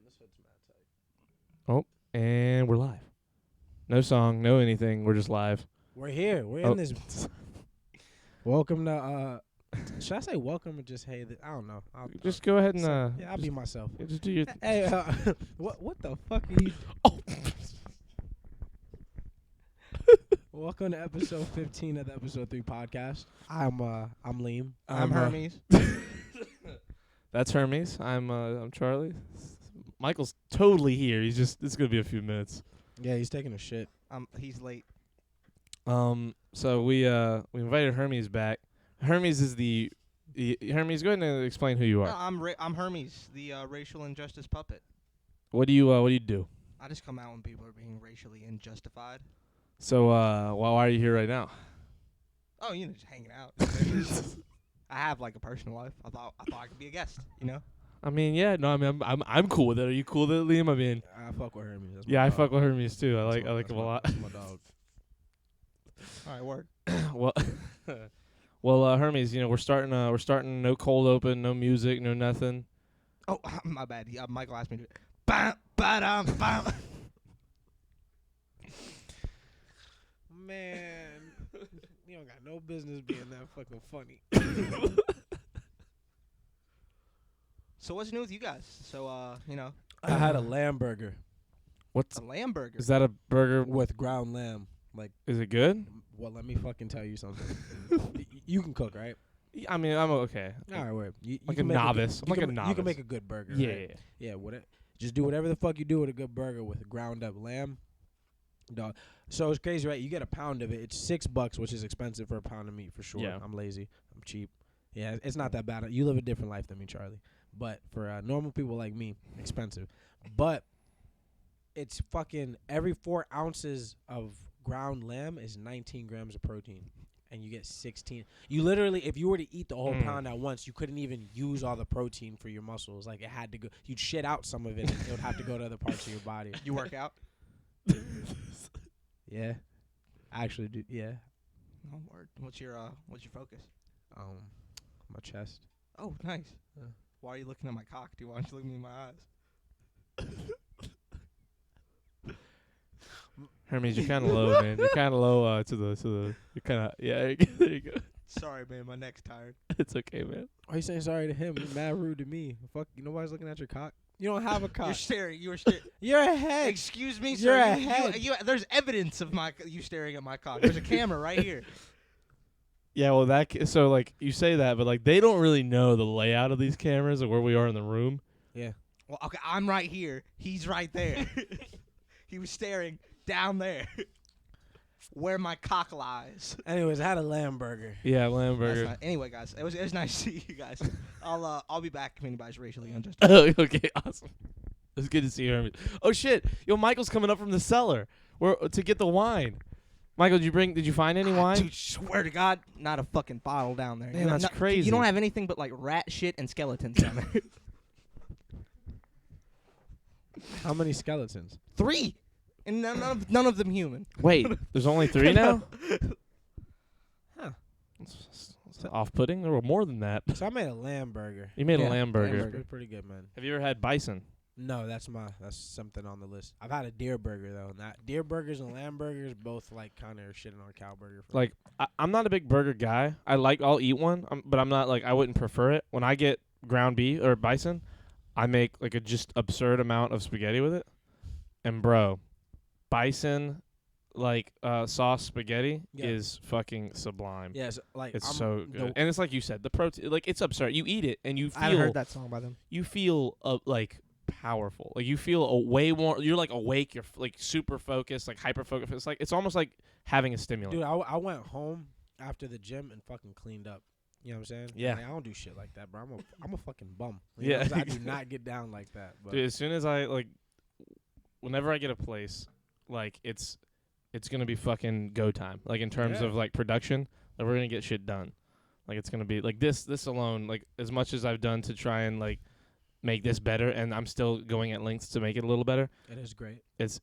this hood's mad tight. Oh, and we're live. No song, no anything. We're just live. We're here. We're in this. Welcome to. Should I say welcome or just hey? I don't know. Just go ahead and yeah, I'll be myself. just do your. Hey, what the fuck are you? Oh. Welcome to episode 15 of the episode 3 podcast. I'm Liam. I'm Hermes. That's Hermes. I'm Charlie. Michael's totally here. It's gonna be a few minutes. Yeah, he's taking a shit. He's late. So we invited Hermes back. Hermes is Hermes, go ahead and explain who you are. No, I'm Hermes, the racial injustice puppet. What do you do? I just come out when people are being racially unjustified. So why are you here right now? Oh, just hanging out. I have like a personal life. I thought I could be a guest. I mean, yeah, no, I mean, I'm cool with it. Are you cool with it, Liam? I mean, I fuck with Hermes. That's yeah, my I dog. fuck with Hermes too. I like him a lot. That's my dog. All right, word. well, Hermes, we're starting no cold open, no music, no nothing. Oh, my bad. Michael asked me to. Bam, ba-dum, bam. Man, you don't got no business being that fucking funny. So what's new with you guys? So I had a lamb burger What's a lamb burger. is that a burger? with ground lamb. Like, Is it good? well, let me fucking tell you something. You can cook, right? I mean, I'm okay. All right, wait. You Like can a make novice. I'm like a You can novice. make a good burger. Yeah, right? Yeah. Just do whatever the fuck you do with a good burger with ground up lamb. Dog. So it's crazy, right? You get a pound of it. It's $6, which is expensive for a pound of meat for sure. Yeah. I'm lazy. I'm cheap. Yeah, it's not that bad. You live a different life than me, Charlie. But for normal people like me, expensive. But it's fucking every 4 ounces of ground lamb is 19 grams of protein. And you get 16. You literally, if you were to eat the whole pound at once, you couldn't even use all the protein for your muscles. Like, it had to go. You'd shit out some of it, and it would have to go to other parts of your body. You work out? Yeah. Actually, do. Yeah. Oh, word. What's your focus? My chest. Oh, nice. Yeah. Why are you looking at my cock, dude? Why don't you look me in my eyes? Hermes, you're kind of low, man. You're kind of low to the. You're kind of there you go. Sorry, man. My neck's tired. It's okay, man. Why are you saying sorry to him? You're mad rude to me. Fuck, nobody's looking at your cock. You don't have a cock. You're staring. You were staring. You're a head. Excuse me, You're sir. a head. There's evidence of you staring at my cock. There's a camera right here. Yeah, well, so like you say that, but like they don't really know the layout of these cameras or where we are in the room. Yeah. Well, okay, I'm right here. He's right there. He was staring down there, where my cock lies. Anyways, I had a lamb burger. Yeah, lamb burger. Anyway, guys, it was nice to see you guys. I'll be back if anybody's racially unjust. Okay, awesome. It's good to see you, Hermes. Oh shit, yo, Michael's coming up from the cellar to get the wine. Michael, did you find any wine? Dude, swear to God, not a fucking bottle down there. Man, that's crazy. You don't have anything but like rat shit and skeletons down there. How many skeletons? 3, and none of them human. Wait, there's only 3 now? Huh. It's off-putting. There were more than that. So I made a lamb burger. You made a Yeah, lamb burger. Lamb burger's pretty good, man. Have you ever had bison? No, that's something on the list. I've had a deer burger though. And deer burgers and lamb burgers both like kind of shitting on a cow burger. Like, I'm not a big burger guy. I'll eat one, but I'm not like, I wouldn't prefer it. When I get ground beef or bison, I make like a just absurd amount of spaghetti with it. And bro, bison like sauce spaghetti is fucking sublime. Yes, like It's so good. And it's like you said, the protein, like it's absurd. You eat it and you feel I haven't heard that song by them. you feel like powerful. Like you feel a way more. You're like awake. You're like super focused, like hyper focused. It's almost like having a stimulant. dude, I went home after the gym and fucking cleaned up. You know what I'm saying? Yeah. Like, I don't do shit like that, bro. I'm a fucking bum. Yeah. I do not get down like that. But Dude, as soon as whenever I get a place, like it's gonna be fucking go time. Like in terms of like production, like we're gonna get shit done. Like it's gonna be like this alone. Like as much as I've done to try and like make this better, and I'm still going at lengths to make it a little better. it is great. It's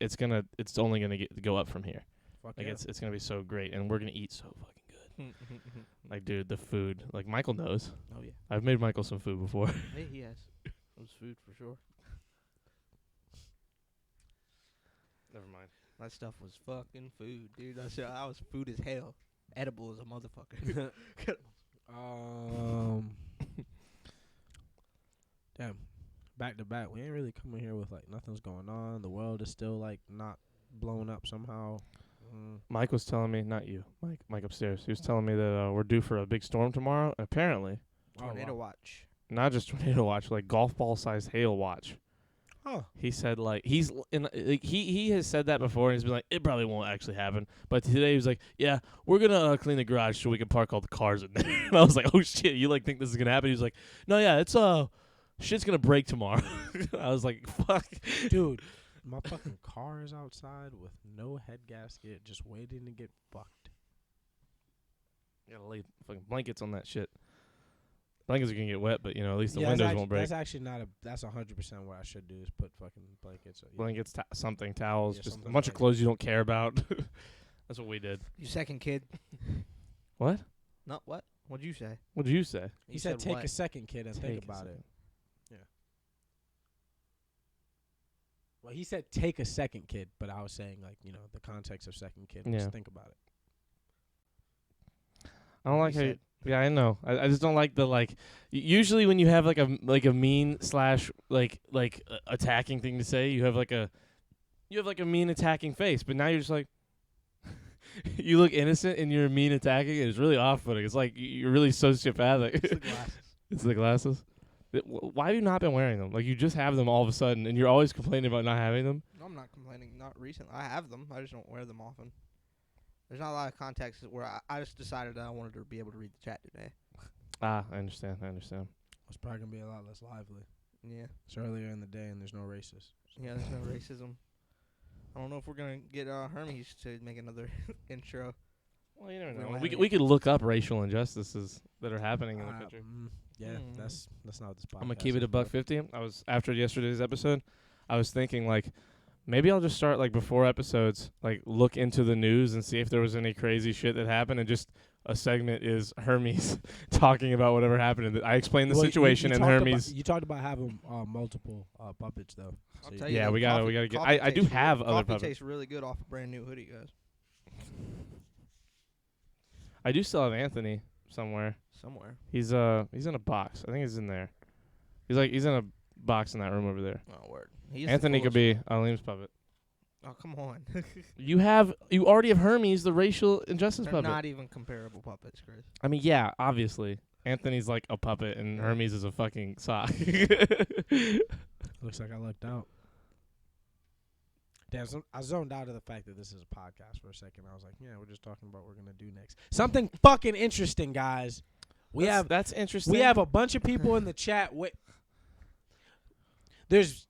only gonna go up from here. Fuck Like yeah. it's gonna be so great, and we're gonna eat so fucking good. Like dude, the food. Like Michael knows. Oh yeah. I've made Michael some food before. Hey, he has. It was food for sure. Never mind. That stuff was fucking food, dude. That was food as hell. Edible as a motherfucker. Damn. Back to back. We ain't really coming here with like nothing's going on. The world is still like not blown up somehow. Mike was telling me, not you, Mike upstairs. He was telling me that we're due for a big storm tomorrow. Apparently, Tornado watch. not just tornado watch, like golf ball sized hail watch. Oh. He said like he has said that before, and he's been like, it probably won't actually happen. But today he was like, yeah, we're gonna clean the garage so we can park all the cars in there. And I was like, oh shit, you like think this is gonna happen? He was like, no, yeah, it's shit's gonna break tomorrow. I was like, fuck, Dude, my fucking car is outside with no head gasket, just waiting to get fucked. You gotta lay fucking blankets on that shit. Blankets are gonna get wet, but you know at least the Yeah, windows that's won't break. That's actually not a. That's 100% what I should do is put fucking blankets. Blankets, something, towels, Yeah, just a something bunch of like- clothes you don't care about. That's what we did. You second kid. What? Not what? What'd you say? What'd you say? He said take what? a second, kid, and think Take a about it. second. Well, he said take a second, kid, but I was saying like the context of second kid. Yeah. Just think about it. I don't like He how. said- Yeah, I know. I just don't like the like. Usually when you have like a mean slash attacking thing to say, you have like a mean attacking face. But now you're just like, you look innocent and you're mean attacking. And it's really off-putting. It's like you're really sociopathic. It's the glasses. It's the glasses. Why have you not been wearing them? Like you just have them all of a sudden, and you're always complaining about not having them. No, I'm not complaining. Not recent. I have them. I just don't wear them often. There's not a lot of context where I just decided that I wanted to be able to read the chat today. Ah, I understand. It's probably gonna be a lot less lively. Yeah. It's earlier in the day and there's no racists. Yeah, there's no racism. I don't know if we're gonna get Hermes to make another intro. Well, you never We know. don't have We any- could look up racial injustices that are happening in the country. Yeah, Mm. that's not what this podcast. I'm gonna keep it is a buck for. 50. I was after yesterday's episode. I was thinking like maybe I'll just start like before episodes, like look into the news and see if there was any crazy shit that happened, and just a segment is Hermes talking about whatever happened. And I explain the Well, situation, you and talked Hermes. About, you talked about having multiple puppets though. I'll So tell Yeah, you, we though, gotta get- coffee I do tastes have really, other coffee puppets. tastes really good off a brand new hoodie, guys. I do still have Anthony somewhere. Somewhere. He's in a box. I think he's in there. He's in a box in that room over there. Oh, word. He's the Anthony could coolest be Aleem's puppet. one. Oh, come on. You already have Hermes, the racial injustice They're puppet. not even comparable puppets, Chris. I mean, yeah, obviously. Anthony's like a puppet and Hermes is a fucking sock. Looks like I lucked out. Damn, I zoned out of the fact that this is a podcast for a second. I was like, yeah, we're just talking about what we're gonna do next. Something fucking interesting, guys. That's interesting. We have a bunch of people in the chat. There's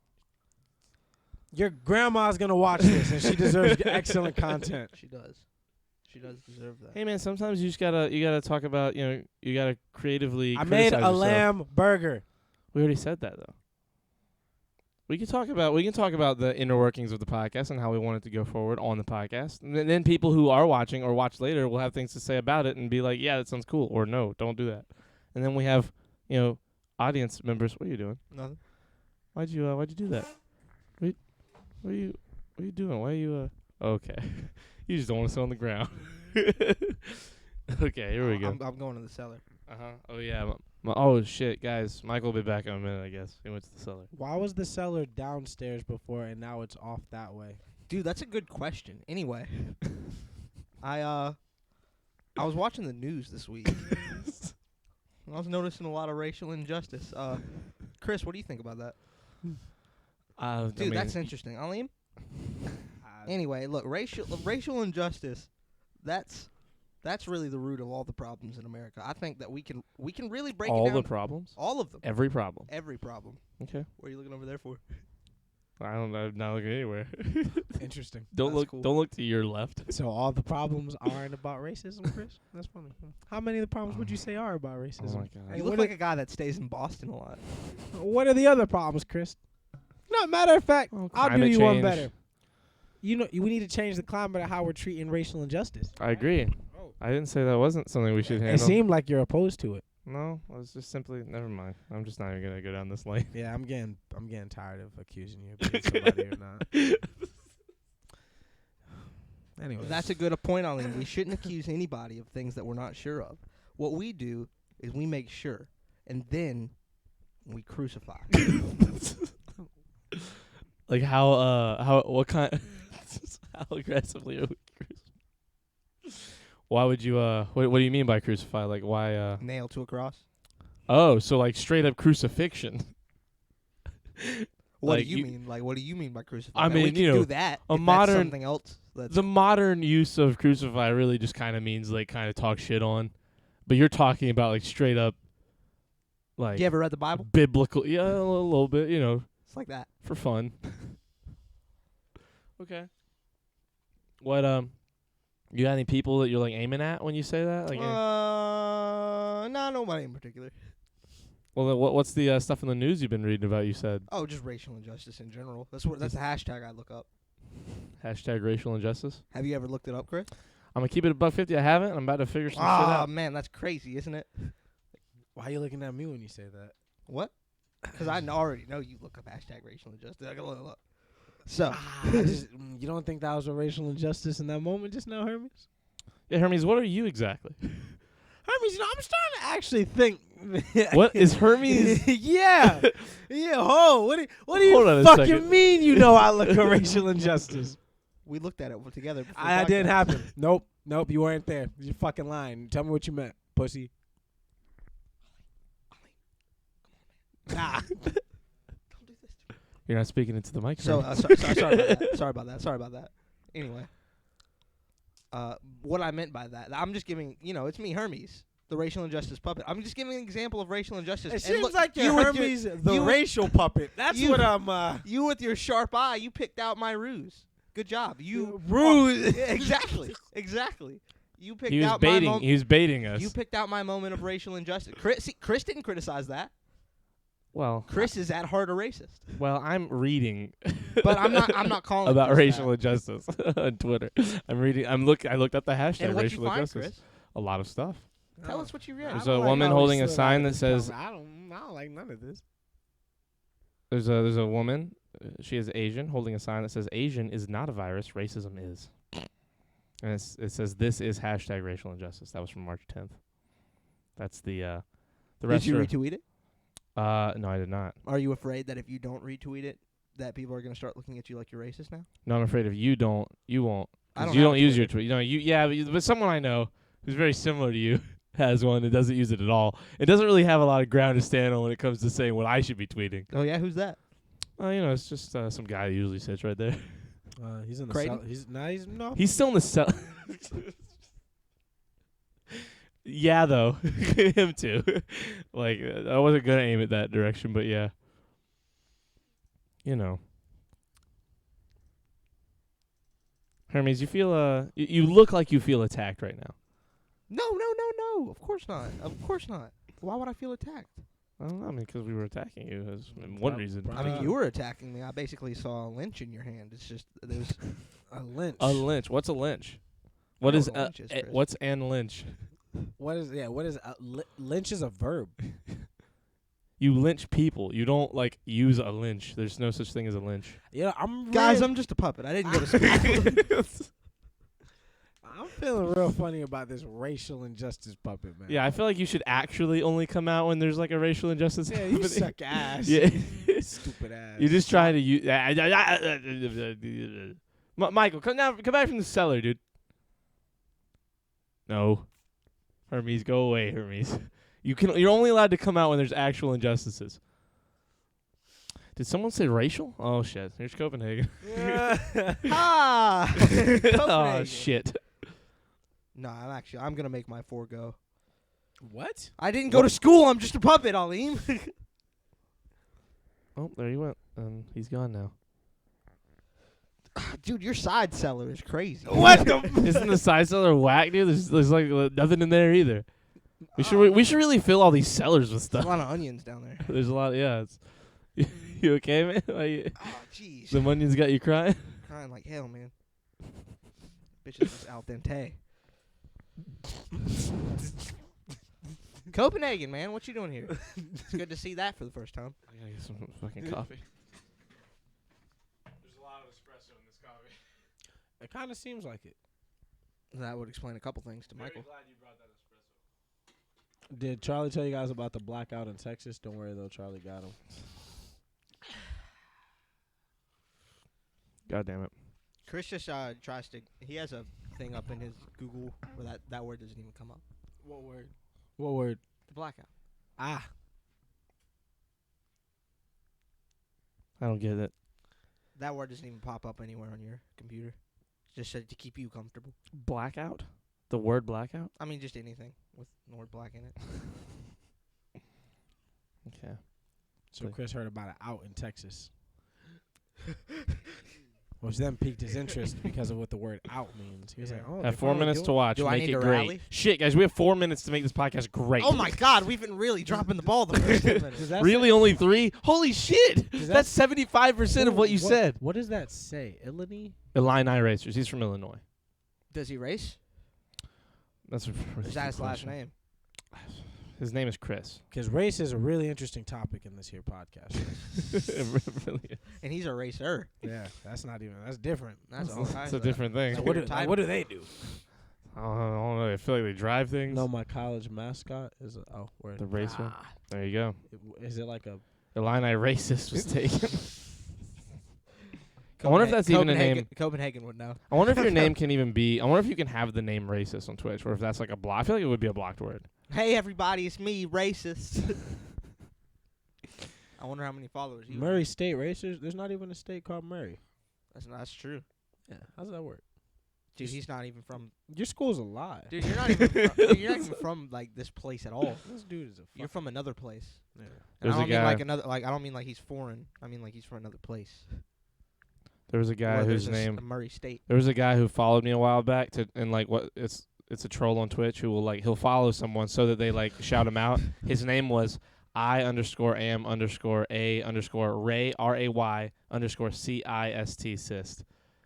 your grandma's gonna watch this, and she deserves excellent content. She does. She does deserve that. Hey man, sometimes you gotta talk about you gotta creatively. I made criticize a yourself. lamb burger. We already said that though. We can talk about the inner workings of the podcast and how we want it to go forward on the podcast. And then people who are watching or watch later will have things to say about it and be like, yeah, that sounds cool, or no, don't do that. And then we have, audience members. What are you doing? Nothing. Why'd you do that? What are you doing? Why are you okay. You just don't want to sit on the ground. Okay, here we go. I'm going to the cellar. Oh yeah. Oh shit, guys. Michael will be back in a minute, I guess. He went to the cellar. Why was the cellar downstairs before and now it's off that way? Dude, that's a good question. Anyway, I was watching the news this week. I was noticing a lot of racial injustice. Chris, what do you think about that? Dude, that's interesting. Aleem? Anyway, look, racial injustice, that's really the root of all the problems in America. I think that we can really break all it down. the problems. All of them. Every problem. Every problem. Okay. What are you looking over there for? I don't know. I'm not looking anywhere. Interesting. Don't That's look. cool. Don't look to your left. So all the problems aren't about racism, Chris? That's funny. How many of the problems would you say are about racism? Oh my god. Hey, You what look are- like a guy that stays in Boston a lot. What are the other problems, Chris? No, matter of fact, Well, I'll do climate you one change. better. We need to change the climate of how we're treating racial injustice. I agree. Oh. I didn't say that wasn't something we should It handle. seemed like you're opposed to it. No, I was just simply. Never mind. I'm just not even gonna go down this lane. Yeah, I'm getting tired of accusing you of being somebody you're not. Anyway, That's a good point, Aline. We shouldn't accuse anybody of things that we're not sure of. What we do is we make sure, and then we crucify. Like what kind? How aggressively are we crucifying? Why would you? What do you mean by crucify? Like why? Nail to a cross. Oh, so like straight up crucifixion. What Like do you you- mean? Like, what do you mean by crucify? I Now, we mean, can you know, do that. a if modern- that's something else. That's The modern use of crucify really just kind of means like kind of talk shit on, but you're talking about like straight up, like you ever read the Bible? biblical. Yeah, a little bit. You know, It's like that. for fun. Okay. What you got any people that you're like aiming at when you say that? Like, No, nobody in particular. well, then what's the stuff in the news you've been reading about? You said Oh, just racial injustice in general. That's the hashtag I look up. hashtag racial injustice. Have you ever looked it up, Chris? I'm gonna keep it above 50. I haven't. I'm about to figure some shit out. Man, that's crazy, isn't it? why are you looking at me when you say that? What? Because I already know you look up hashtag racial injustice. I gotta look. So, You don't think that was a racial injustice in that moment just now, Hermes? Yeah, Hermes, what are you exactly? Hermes, I'm starting to actually think. What is Hermes? yeah. What do Hold on you a fucking second. mean you know I look at racial injustice? we looked at it together. before I the didn't podcast. happen. Nope, you weren't there. You're fucking lying. Tell me what you meant, pussy. Nah. Don't do this to me. You're not speaking into the mic. So, Hermes. sorry about that. Anyway, what I meant by that, I'm just giving, it's me, Hermes, the racial injustice puppet. I'm just giving an example of racial injustice. It And seems look, like you're with your- Hermes, the you- racial puppet. That's you- what I'm. You with your sharp eye, you picked out my ruse. Good job. You Ruse. Yeah, exactly. You picked he was out baiting. my He was baiting us. You picked out my moment of racial injustice. Chris didn't criticize that. well, Chris is at heart a racist. I'm reading. But I'm not calling about Chris racial that. injustice on Twitter. I'm reading. I looked up the hashtag And what'd racial you find, injustice. Chris? A lot of stuff. Tell us what you read. There's a woman holding a sign that says- I don't like none of this. There's a woman. She is Asian, holding a sign that says "Asian is not a virus. Racism is." And it says this is hashtag racial injustice. That was from March 10th. That's the rest. Did you are- retweet it? No, I did not. Are you afraid that if you don't retweet it, that people are going to start looking at you like you're racist now? No, I'm afraid if you don't, you won't. I 'Cause don't you have don't a use your Twitter. tweet. But someone I know who's very similar to you has one that doesn't use it at all. It doesn't really have a lot of ground to stand on when it comes to saying what I should be tweeting. Oh yeah, who's that? It's just some guy who usually sits right there. He's in the Creighton? cell. He's He's still in the cell. Yeah, though. Him too. Like, I wasn't going to aim it that direction, but yeah. Hermes, you feel, you look like you feel attacked right now. No. Of course not. Why would I feel attacked? I don't know, because we were attacking you. That's one reason. I mean, you were attacking me. I basically saw a lynch in your hand. It's just there's a lynch. A lynch. What's a lynch? I What know is, what a lynch is, Chris. what's an lynch? What is lynch is a verb. You lynch people. You don't, use a lynch. There's no such thing as a lynch. Yeah, I'm guys. really- I'm just a puppet. I didn't go to school. I'm feeling real funny about this racial injustice puppet, man. Yeah, I feel like you should actually only come out when there's, a racial injustice Yeah, you happening. suck ass. Yeah. Stupid ass. You're just trying to use. Michael, come back from the cellar, dude. No, Hermes, go away, Hermes. You're only allowed to come out when there's actual injustices. Did someone say racial? Oh shit! Here's Copenhagen. Ah. Oh Copenhagen. shit! No, I'm gonna make my 4 go. What? I didn't go to school. I'm just a puppet, Aleem. Oh, there he went. He's gone now. Dude, your side cellar is crazy. What the? Isn't the side cellar whack, dude? There's nothing in there either. We should really fill all these cellars with There's stuff. a lot of onions down there. There's a lot. Yeah. You okay, man? Like, Oh, jeez. the onions got you crying? Crying like hell, man. Bitches is al dente. Copenhagen, man. What you doing here? It's good to see that for the first time. I gotta get some fucking coffee. There's a lot of espresso in this coffee. It kind of seems like it. That would explain a couple things to Michael. Did Charlie tell you guys about the blackout in Texas? Don't worry though, Charlie got him. God damn it. Chris just tries to. He has a thing up in his Google where that word doesn't even come up. What word? What word? The blackout. Ah. I don't get it. That word doesn't even pop up anywhere on your computer. It's just said to keep you comfortable. Blackout? The word blackout? I mean, just anything with the word black in it. Okay. So Chris heard about it out in Texas. Which then piqued his interest because of what the word out means. He was like, oh. Have 4 minutes to watch. Do I Make need it to great. rally? Shit, guys, we have 4 minutes to make this podcast great. Oh my God, we've been really dropping the ball the first 10 minutes. Really only 3? Holy shit! That's 75% of what you said. What does that say? Illini? Illini Racers. He's from Illinois. Does he race? That's a really Is that good his last question. name? His name is Chris. Because race is a really interesting topic in this here podcast. It really is. And he's a racer. Yeah, that's not even. That's different. That's all It's kinds a of- different thing. So Weird what do they do? I don't know. I feel like they drive things. No, my college mascot is word. The racer. Ah. There you go. Is it like a? Illini Racist was taken. I wonder if that's even a name. Copenhagen would know. I wonder if your name can even be. I wonder if you can have the name racist on Twitch, or if that's like a block. I feel like it would be a blocked word. Hey everybody, it's me, racist. I wonder how many followers you Murray State Racers? There's not even a state called Murray. That's true. Yeah, how's that work? Dude, he's not even from. Your school's a lie. Dude, you're not even. Dude, you're not even from like this place at all. This dude is a. You're from another place. Yeah. And There's I a don't mean guy- like another. Like I don't mean like he's foreign. I mean like he's from another place. There was a guy Or whose there's name. Murray State. There was a guy who followed me a while back and like what it's a troll on Twitch who will like he'll follow someone so that they like shout him out. His name was I_am_a_Ray RAY_CIST cyst.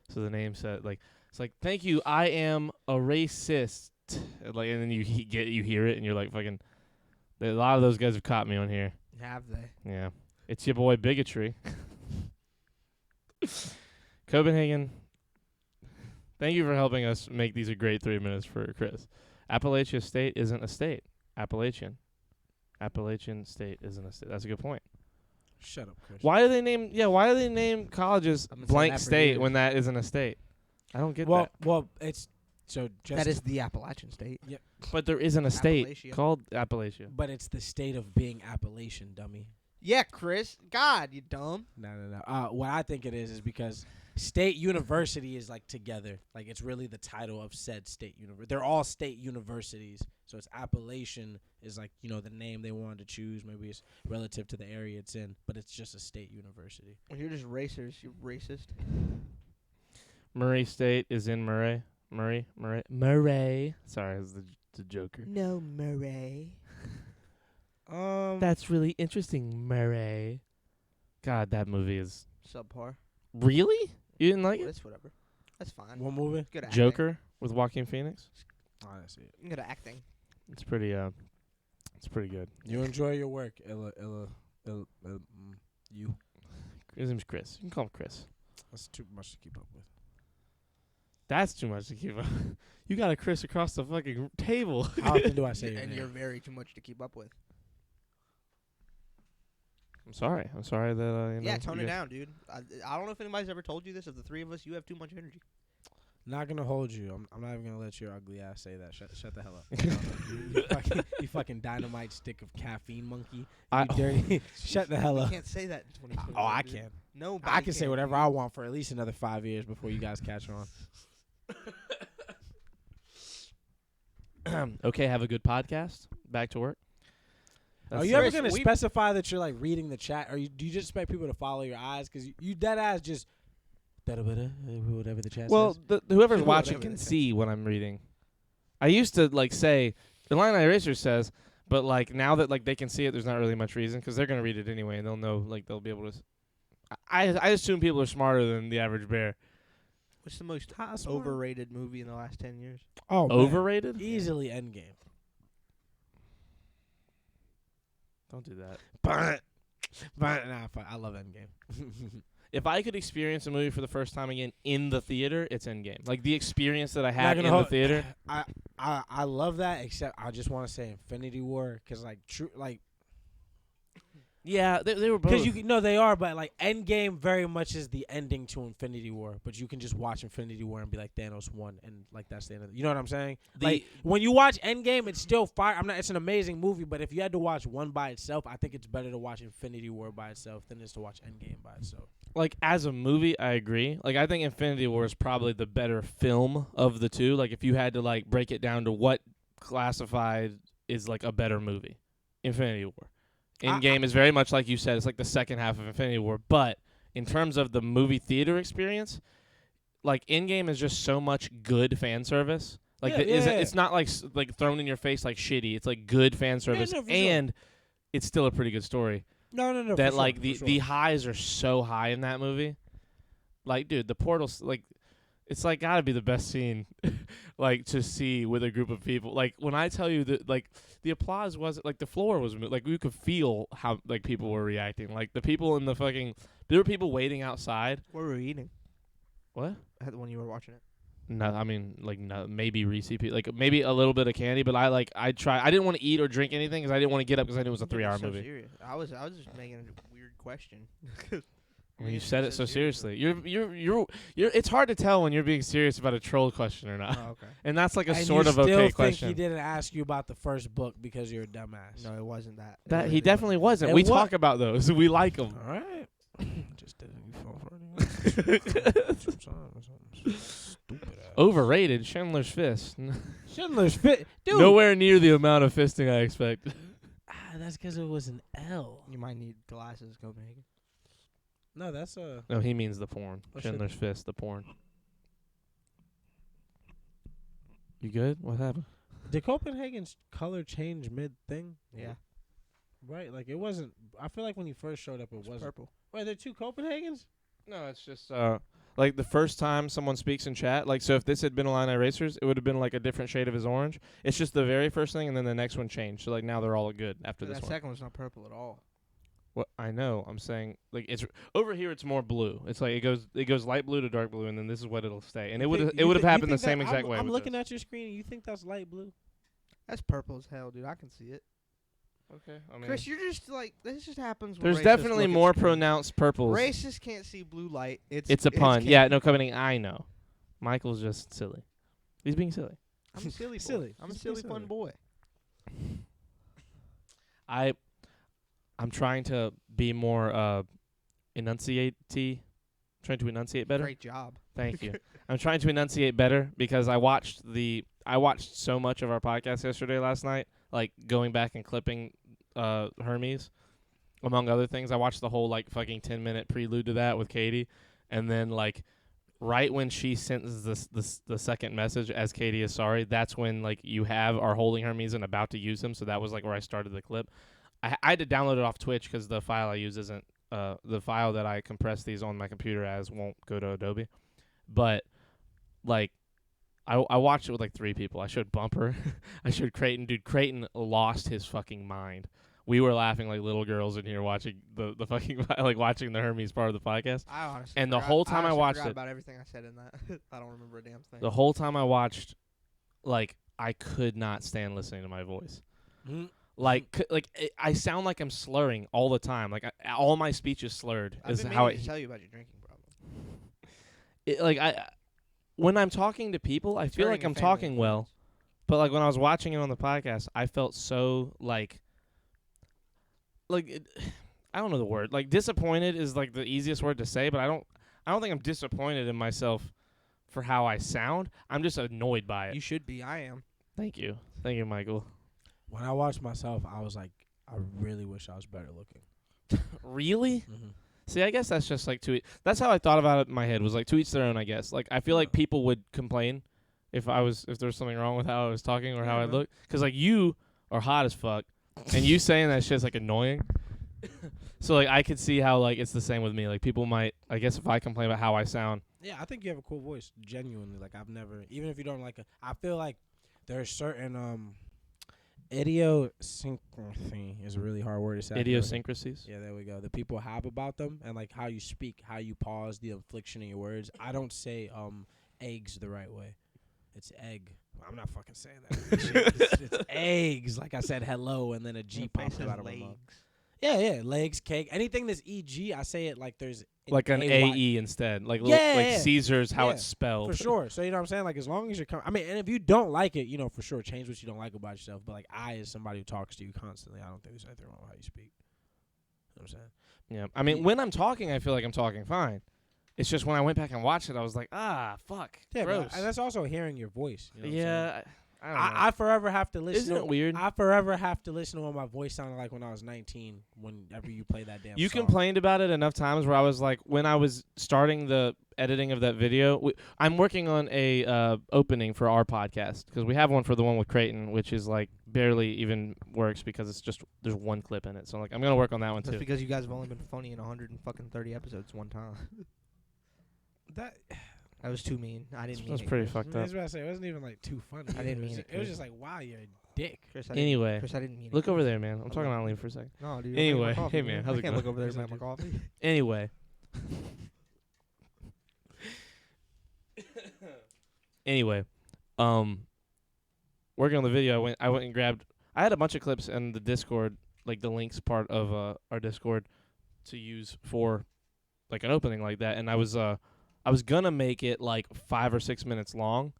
So the name said like it's like thank you I am a racist and then you hear it and you're like fucking. A lot of those guys have caught me on here. Have they? Yeah, it's your boy Bigotry. Copenhagen, thank you for helping us make these a great 3 minutes for Chris. Appalachia State isn't a state. Appalachian State isn't a state. That's a good point. Shut up, Chris. Why do they name colleges I've been saying blank that for state years. when that isn't a state? I don't get Well, that. well, it's so just. That is the Appalachian State. But there isn't a state Appalachia. called Appalachia. But it's the state of being Appalachian, dummy. Yeah, Chris. God, you dumb. No. What I think it is because state university is like together. Like it's really the title of said state university. They're all state universities. So it's Appalachian is like, the name they wanted to choose. Maybe it's relative to the area it's in, but it's just a state university. When you're just racers, you're racist. Murray State is in Murray. Murray. Sorry, it's the Joker. No, Murray. That's really interesting, Murray. God, that movie is Subpar. really. You didn't like it? That's whatever. That's fine. What movie? Good acting. Joker with Joaquin Phoenix. Oh, I see it. Good acting. It's pretty. It's pretty good. You enjoy your work, you. His name's Chris. You can call him Chris. That's too much to keep up with. That's too much to keep up. You got a Chris across the fucking table. How often do I say your And name? you're very too much to keep up with. I'm sorry. I'm sorry that. Yeah, tone it down, dude. I don't know if anybody's ever told you this. Of the three of us, you have too much energy. Not gonna hold you. I'm not even gonna let your ugly ass say that. Shut the hell up. you fucking dynamite stick of caffeine monkey. You dirty. Shut the hell You up. can't say that in 2020. Oh, I dude. can. No, I can say whatever I want for at least another 5 years before you guys catch on. Okay, have a good podcast. Back to work. Are That's you ever Chris, gonna we- specify that you're like reading the chat, or do you just expect people to follow your eyes? Because you dead ass just whatever the chat Well, says. whoever's Whatever watching it can is. see what I'm reading. I used to like say the line Eraser says, but like now that like they can see it, there's not really much reason because they're gonna read it anyway and they'll know like they'll be able to. I assume people are smarter than the average bear. What's the most How smart? overrated movie in the last 10 years? Oh, man. Overrated? Easily Endgame. Don't do that. But nah, fuck, I love Endgame. if I could experience a movie for the first time again in the theater, it's Endgame. Like the experience that I Not had gonna in the hold- theater. I love that, except I just want to say Infinity War, because like Yeah, they were both. because they are, but like Endgame very much is the ending to Infinity War. But you can just watch Infinity War and be like, Thanos won, and like that's the end of it. You know what I'm saying? Like when you watch Endgame, it's still fire. It's an amazing movie, but if you had to watch one by itself, I think it's better to watch Infinity War by itself than it is to watch Endgame by itself. Like as a movie, I agree. Like I think Infinity War is probably the better film of the two. Like if you had to like break it down to what classified is like a better movie, Infinity War. Endgame is very much like you said. It's like the second half of Infinity War. But in terms of the movie theater experience, like Endgame is just so much good fan service. Like it's not like thrown in your face like shitty. It's like good fan service, and it's still a pretty good story. No. That like the highs are so high in that movie. Like, dude, the portals like. It's like gotta be the best scene, like to see with a group of people. Like when I tell you that, like the applause wasn't like the floor was like we could feel how like people were reacting. Like the people in the there were people waiting outside. What were we eating? What? When you were watching it? No, I mean like no, maybe Reese, like maybe a little bit of candy. But I didn't want to eat or drink anything because I didn't want to get up because I knew it was a 3-hour movie. Serious. I was just making a weird question. I mean, you said it so seriously. You're. It's hard to tell when you're being serious about a troll question or not. Oh, okay. And that's like a and sort of okay think question. He didn't ask you about the first book because you're a dumbass. No, it wasn't that. That he definitely wasn't. We talk about those. We like them. All right. Just didn't fall for anyone. Stupid ass. Overrated. Schindler's Fist. Schindler's Fist. Dude. Nowhere near the amount of fisting I expect. That's because it was an L. You might need glasses, Copenhagen. No, that's a. No, he means the porn. Oh, Schindler's Fist, the porn. You good? What happened? Did Copenhagen's color change mid-thing? Yeah. Right, like it wasn't. I feel like when he first showed up, it wasn't. Purple. Wait, there are two Copenhagens? No, it's just like the first time someone speaks in chat. Like, so if this had been Illini Racers, it would have been like a different shade of his orange. It's just the very first thing, and then the next one changed. So like now they're all good after this That one. second one's not purple at all. What I know, I'm saying like it's over here. It's more blue. It's like it goes light blue to dark blue, and then this is what it'll stay. And it would have happened the same exact way. I'm looking at your screen, and you think that's light blue? That's purple as hell, dude. I can see it. Okay, I mean, Chris, you're just like this. Just happens. When there's racists definitely look at more screens. pronounced purples. Racists can't see blue light. It's a pun. Yeah, no, I know. Michael's just silly. He's being silly. I'm a silly boy. Silly. I'm a He's silly silly. fun boy. I'm trying to be more trying to enunciate better. Great job. Thank you. I'm trying to enunciate better because I watched so much of our podcast yesterday last night, like going back and clipping Hermes, among other things. I watched the whole like fucking 10-minute prelude to that with Katie, and then like right when she sends the second message as Katie is sorry, that's when like you are holding Hermes and about to use him. So that was like where I started the clip. I had to download it off Twitch because the file I use isn't the file that I compress these on my computer as won't go to Adobe. But like I watched it with like 3 people. I showed Bumper, I showed Creighton. Dude, Creighton lost his fucking mind. We were laughing like little girls in here watching the fucking like watching the Hermes part of the podcast. I honestly and the whole time I watched it, about everything I said in that. I don't remember a damn thing. the whole time I watched, like I could not stand listening to my voice. Like I sound like I'm slurring all the time. Like all my speech is slurred. I've Is been how meaning to tell you about your drinking problem. When I'm talking to people, I feel like I'm talking well, but like when I was watching it on the podcast, I felt so like I don't know the word. Like disappointed is like the easiest word to say, but I don't think I'm disappointed in myself for how I sound. I'm just annoyed by it. You should be. I am. Thank you, Michael. When I watched myself, I was like, I really wish I was better looking. Really? Mm-hmm. See, I guess that's just like that's how I thought about it in my head, was like to each their own, I guess. Like I feel like people would complain if there was something wrong with how I was talking or how I looked, cuz like you are hot as fuck and you saying that shit's like annoying. So like I could see how like it's the same with me. Like people might, I guess if I complain about how I sound. Yeah, I think you have a cool voice, genuinely. Like I've never, even if you don't like it, I feel like there's certain Idiosyncrasy is a really hard word to say. Idiosyncrasies. Yeah, there we go. The people have about them and like how you speak, how you pause, the inflection in your words. I don't say eggs the right way. It's egg. I'm not fucking saying that. it's eggs. Like I said, hello, and then a G pops out of my mouth. Yeah, legs, cake, anything that's EG, I say it like there's Like an AE instead, like Caesar's how it's spelled. For sure. So you know what I'm saying? Like as long as you're I mean, and if you don't like it, for sure change what you don't like about yourself. But like I, as somebody who talks to you constantly, I don't think there's anything wrong with how you speak. You know what I'm saying? Yeah. I mean, when I'm talking, I feel like I'm talking fine. It's just when I went back and watched it, I was like, fuck, gross. And that's also hearing your voice. You know what I'm saying? I don't know. I forever have to listen. Isn't it weird? I forever have to listen to what my voice sounded like when I was 19. Whenever you play that damn You song. complained about it enough times where I was like, when I was starting the editing of that video, I'm working on a opening for our podcast because we have one for the one with Creighton, which is like barely even works because it's just there's one clip in it. So like I'm gonna work on that one That's too. because you guys have only been funny in 130 episodes one time. That was too mean. I didn't mean it. That's pretty fucked up. I was about to say, it wasn't even like too funny. I didn't mean it. It was just like, wow, you're a dick. Chris, Anyway, Chris, I didn't mean it. look over there, man. I'm talking on leave for a second. No, dude. Anyway, I'm making my coffee, hey, man, how's I it can't going? look over there and make my coffee. Anyway. Working on the video, I went and grabbed. I had a bunch of clips in the Discord, like the links part of our Discord, to use for like an opening like that, and I was gonna make it like 5 or 6 minutes long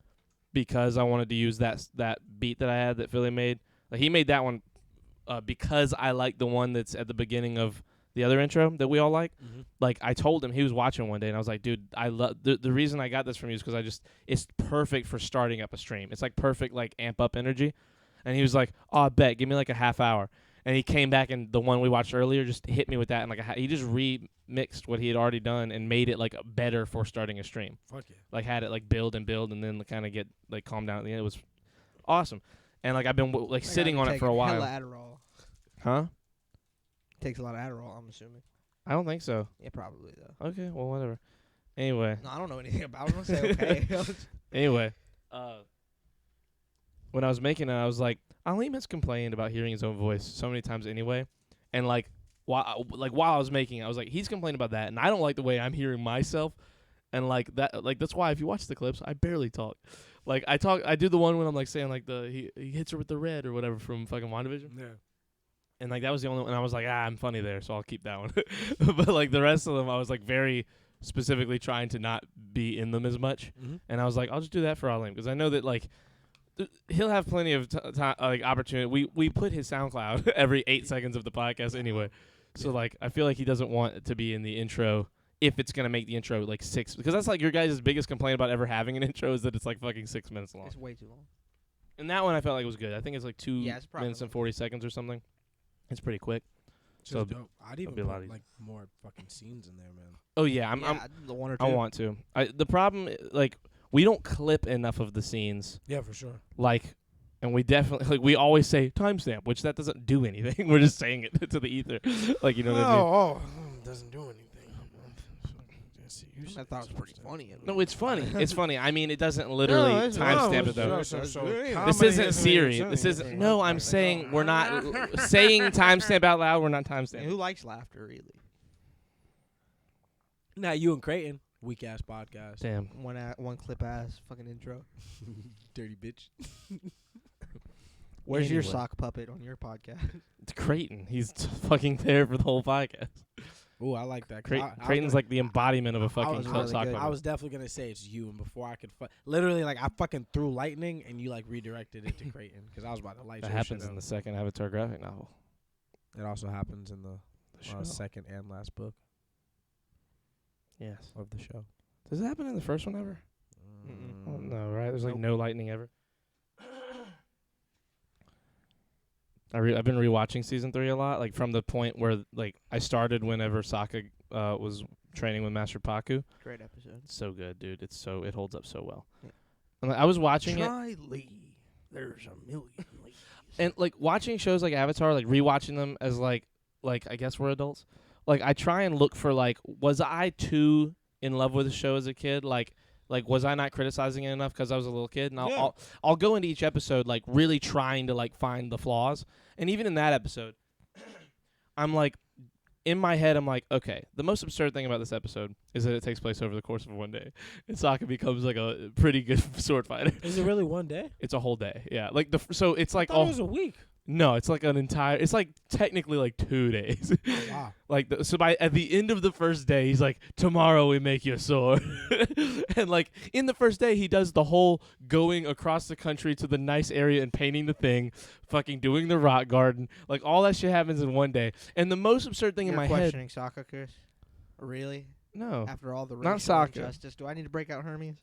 because I wanted to use that beat that I had that Philly made. Like he made that one because I like the one that's at the beginning of the other intro that we all like. Mm-hmm. Like I told him, he was watching one day, and I was like, dude, I love the reason I got this from you is because it's perfect for starting up a stream. It's like perfect like amp up energy. And he was like, oh, I bet, give me like a half hour. And he came back, and the one we watched earlier just hit me with that, and like he just remixed what he had already done and made it like better for starting a stream. Fuck yeah. Like had it like build, and then kind of get like calm down at the end. It was awesome. And like I've been like sitting on it for a while. Hella Adderall. Huh? Takes a lot of Adderall, I'm assuming. I don't think so. Yeah, probably though. Okay, well whatever. Anyway. No, I don't know anything about it. I'm gonna say okay. Anyway, when I was making it, I was like, Ali has complained about hearing his own voice so many times anyway, and like while I was making it, I was like, he's complaining about that, and I don't like the way I'm hearing myself, and like that's why if you watch the clips, I barely talk. Like I do the one when I'm like saying like he hits her with the red or whatever from fucking WandaVision. Yeah. And like that was the only one, and I was like, I'm funny there, so I'll keep that one. But like the rest of them, I was like very specifically trying to not be in them as much, and I was like, I'll just do that for Alim because I know that like he'll have plenty of like opportunity. We put his SoundCloud every 8 seconds of the podcast anyway, so like I feel like he doesn't want it to be in the intro if it's gonna make the intro like 6, because that's like your guys' biggest complaint about ever having an intro is that it's like fucking 6 minutes long. It's way too long. And that one I felt like was good. I think it's like 2 it's minutes and 40 seconds or something. It's pretty quick. So dope. I'd even be a lot put like more fucking scenes in there, man. Oh yeah, I'm the one or two. I want to. The problem like we don't clip enough of the scenes. Yeah, for sure. Like, and we definitely like we always say timestamp, which that doesn't do anything. We're just saying it to the ether, like you know what I mean. Oh, doesn't do anything. I thought it was pretty funny. No, it's funny. It's funny. I mean, it doesn't literally timestamp it though. This This isn't Siri. This isn't. No, I'm saying we're not saying timestamp out loud. We're not timestamping. Who likes laughter, really? Now you and Creighton, weak ass podcast. Damn. One clip ass fucking intro. Dirty bitch. Where's your Anyway. sock puppet on your podcast? It's Creighton. He's fucking there for the whole podcast. Ooh, I like that. Creighton's like the embodiment of a fucking was sock really good. puppet. I was definitely gonna say it's you, and before I could, literally like I fucking threw lightning, and you like redirected it to Creighton because I was about to light. That your happens shit in the up. second Avatar graphic novel. It also happens in the show. second and last book Yes. of the show. Does it happen in the first one ever? Mm-mm. Oh, no, right? There's like Nope. no lightning ever. I've been rewatching season 3 a lot, like from the point where like I started whenever Sokka was training with Master Paku. Great episode. It's so good, dude. It holds up so well. Yeah. And I was watching it, Try Lee. There's a million Lees. and like watching shows like Avatar, like rewatching them as like I guess we're adults. Like I try and look for like, was I too in love with the show as a kid? Like Like, was I not criticizing it enough because I was a little kid? And Yeah. I'll go into each episode like really trying to like find the flaws. And even in that episode, I'm like, in my head, I'm like, okay, the most absurd thing about this episode is that it takes place over the course of one day. And Sokka becomes like a pretty good sword fighter. Is it really one day? It's a whole day. Yeah. Like so it's like I thought it was a week. no, it's like an entire. It's like technically like 2 days. Oh, wow. Like so by at the end of the first day, he's like, tomorrow we make you a sword. And like in the first day, he does the whole going across the country to the nice area and painting the thing, fucking doing the rock garden. Like all that shit happens in one day. And the most absurd thing in my head. Questioning Sokka, Chris? Really? No. After all the Not racial Sokka. injustice, do I need to break out Hermes?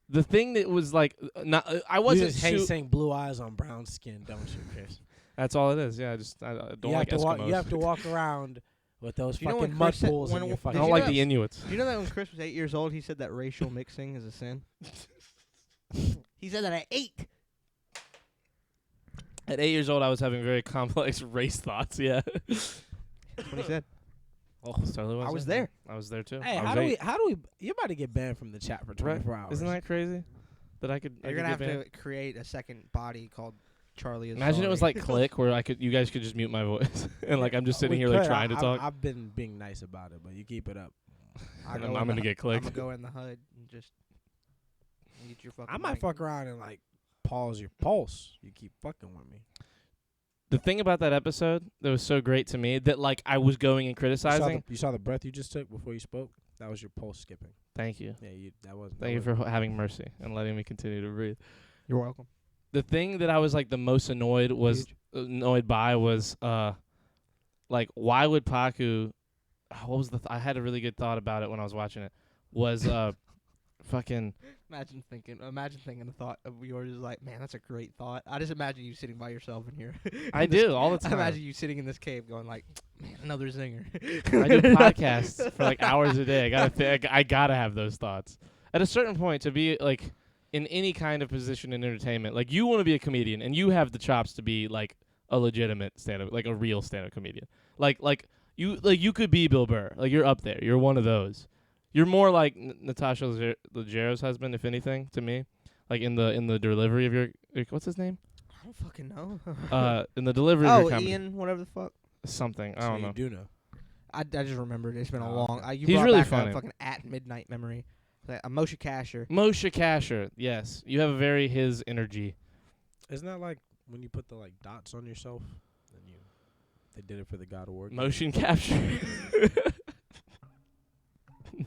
The thing that was like, not I You wasn't. just hate saying blue eyes on brown skin, don't you, Chris? That's all it is. Yeah, I don't like Eskimos. You have to walk around with those You know when fucking mud Chris said- pools when- in your I fucking. don't you like know- the Inuits. Do you know that when Chris was 8 years old, he said that racial mixing is a sin? He said that at 8. At 8 years old, I was having very complex race thoughts. Yeah. That's what he said. Oh, totally I was there. I was there too. Hey, I was how do eight. we? You're about to get banned from the chat for 24 hours. Isn't that crazy? That I could. You're gonna have to create a second body called Charlie is Imagine it was Sorry. like Click, where you guys could just mute my voice, and like I'm just sitting We here like could. trying to talk. I've been being nice about it, but you keep it up. And I'm gonna get I'm clicked. gonna go in the HUD and just get your fucking. I might mic. fuck around and like pause your pulse. You keep fucking with me. The thing about that episode that was so great to me that like I was going and criticizing. You saw the breath you just took before you spoke. That was your pulse skipping. Thank you. Yeah, that was. Thank you for having mercy and letting me continue to breathe. You're welcome. The thing that I was like the most annoyed by was like why would Paku what was I had a really good thought about it when I was watching it was fucking Imagine thinking a thought of yours is like, man, that's a great thought. I just imagine you sitting by yourself in here. I do all the I time. imagine you sitting in this cave going like, man, another zinger. I do podcasts for like hours a day. I gotta have those thoughts. At a certain point, to be like in any kind of position in entertainment, like you want to be a comedian and you have the chops to be like a legitimate stand-up, like a real stand-up comedian. Like you could be Bill Burr. Like you're up there. You're one of those. You're more like Natasha Leggero's husband, if anything, to me. Like in the delivery of your what's his name? I don't fucking know. In the delivery of your Oh, comedy. Ian, whatever the fuck. Something. I So don't know. you do know. I just remembered. It's been a Oh, long. okay. You He's brought really back funny. a fucking at midnight memory. Like, Moshe Kasher. Moshe Kasher, yes. You have a very his energy. Isn't that like when you put the like dots on yourself? And they did it for the God of War. Motion capture.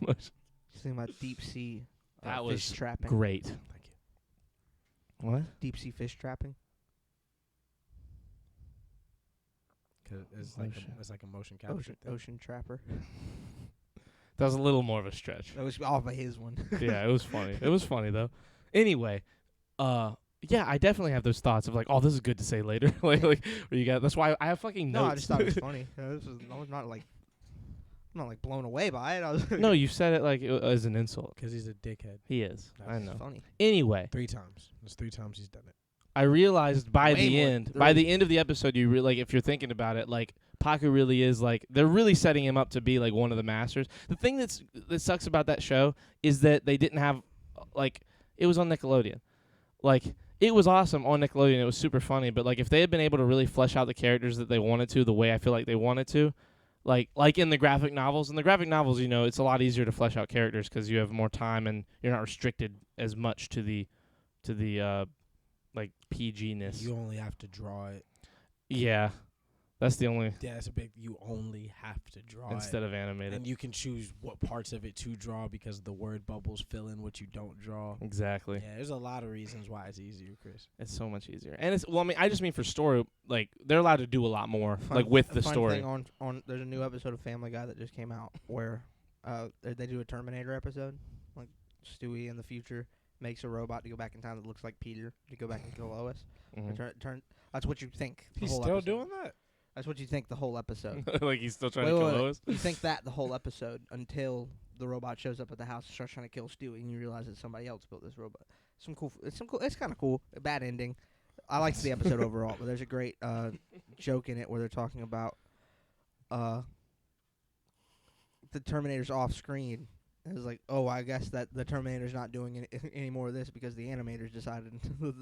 Motion. Just thinking about deep sea. That fish was trapping. Great. Thank you. What? Deep sea fish trapping. 'Cause it's like a motion capture thing. Ocean trapper. That was a little more of a stretch. That was off of his one. Yeah, it was funny. It was funny though. Anyway, yeah, I definitely have those thoughts of like, oh, this is good to say later. like where you got. That's why I have fucking notes. No, I just thought it was funny. I was not like blown away by it. I was No, you said it like as an insult. Because he's a dickhead. He is. I That's know. funny. Anyway, 3 times. There's 3 times he's done it. I realized by Way the more. end, by the end of the episode, you like if you're thinking about it, like Paku really is like they're really setting him up to be like one of the masters. The thing that sucks about that show is that they didn't have like it was on Nickelodeon, like it was awesome on Nickelodeon. It was super funny, but like if they had been able to really flesh out the characters that they wanted to, the way I feel like they wanted to, like in the graphic novels. In the graphic novels, you know, it's a lot easier to flesh out characters because you have more time and you're not restricted as much to the like PG-ness. You only have to draw it. Yeah, that's the only Yeah, that's a big. You only have to draw instead it. of animated. And you can choose what parts of it to draw because the word bubbles fill in what you don't draw. Exactly. Yeah, there's a lot of reasons why it's easier, Chris. It's so much easier. And it's well, I mean, I just mean for story, like they're allowed to do a lot more, Fun- like with a the fun story. Thing on there's a new episode of Family Guy that just came out where they do a Terminator episode, like Stewie in the future makes a robot to go back in time that looks like Peter to go back and kill Lois. Mhm. That's what you think. The He's whole still episode. doing that? That's what you think the whole episode. Like he's still trying Wait, to kill wait, wait. Lois. You think that the whole episode until the robot shows up at the house and starts trying to kill Stewie, and you realize that somebody else built this robot. It's kind of cool. A bad ending. I liked the episode overall, but there's a great joke in it where they're talking about the Terminator's off screen, It was like, oh, I guess that the Terminator's not doing any more of this because the animators decided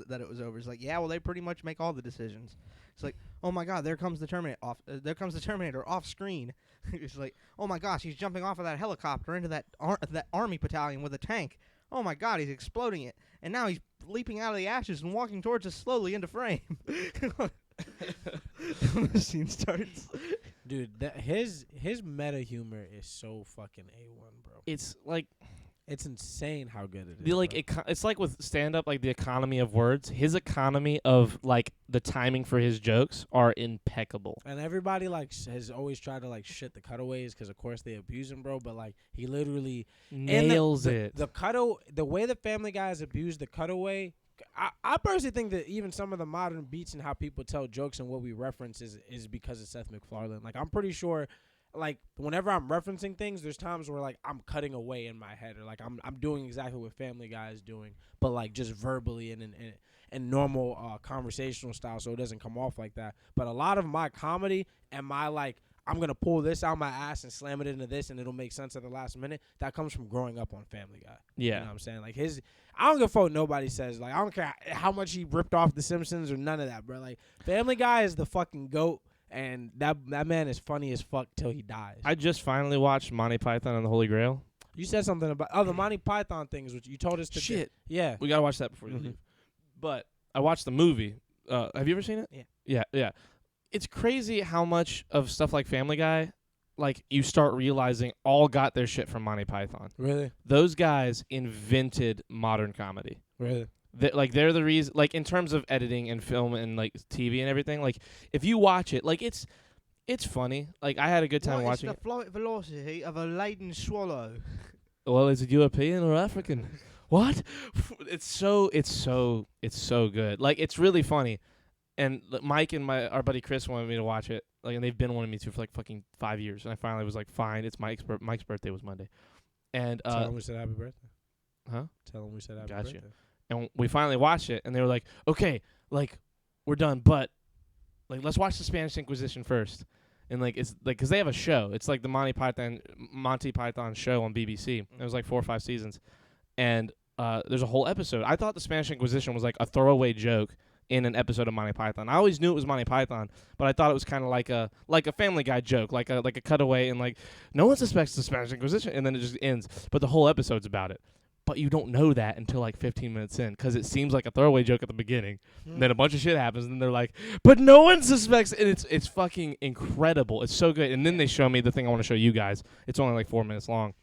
that it was over. It's like, yeah, well, they pretty much make all the decisions. It's like, oh my God, there comes the Terminator off. There comes the Terminator off screen. It's like, oh my gosh, he's jumping off of that helicopter into that army battalion with a tank. Oh my God, he's exploding it, and now he's leaping out of the ashes and walking towards us slowly into frame. The scene starts. Dude, his meta humor is so fucking A1, bro. It's like it's insane how good it is. It's like with stand up, like the economy of words. His economy of like the timing for his jokes are impeccable. And everybody like has always tried to like shit the cutaways because of course they abuse him, bro. But like he literally nails it. The way the Family Guys abused the cutaway. I personally think that even some of the modern beats and how people tell jokes and what we reference is because of Seth MacFarlane. Like I'm pretty sure, like whenever I'm referencing things, there's times where like I'm cutting away in my head or like I'm doing exactly what Family Guy is doing, but like just verbally and in normal conversational style, so it doesn't come off like that. But a lot of my comedy and my like I'm gonna pull this out my ass and slam it into this and it'll make sense at the last minute. That comes from growing up on Family Guy. Yeah, you know what I'm saying? Like I don't give a fuck what nobody says. Like I don't care how much he ripped off The Simpsons or none of that, bro. Like Family Guy is the fucking GOAT, and that man is funny as fuck till he dies. I just finally watched Monty Python and the Holy Grail. You said something about the Monty Python things, which you told us to. Shit. Yeah, We gotta watch that before you leave. But I watched the movie. Have you ever seen it? Yeah. Yeah. It's crazy how much of stuff like Family Guy, like you start realizing all got their shit from Monty Python. Really? Those guys invented modern comedy. Really? They're the reason, like in terms of editing and film and like TV and everything. Like if you watch it, like it's funny. Like I had a good time watching it. What is the flight velocity of a laden swallow? Well, is it European or African? What? It's so good. Like it's really funny. And Mike and our buddy Chris wanted me to watch it. Like, and they've been wanting me to for like fucking 5 years. And I finally was like, fine. It's Mike's birthday was Monday. And tell him we said happy birthday. Huh? Tell him we said happy Got birthday. you. And we finally watched it, and they were like, okay, like we're done, but like let's watch the Spanish Inquisition first. And like it's like because they have a show. It's like the Monty Python show on BBC. It was like 4 or 5 seasons, and there's a whole episode. I thought the Spanish Inquisition was like a throwaway joke in an episode of Monty Python. I always knew it was Monty Python, but I thought it was kind of like a Family Guy joke, like a cutaway, and like no one suspects the Spanish Inquisition, and then it just ends. But the whole episode's about it. But you don't know that until like 15 minutes in, because it seems like a throwaway joke at the beginning. Then a bunch of shit happens, and they're like, "But no one suspects," and it's fucking incredible. It's so good. And then they show me the thing I want to show you guys. It's only like 4 minutes long.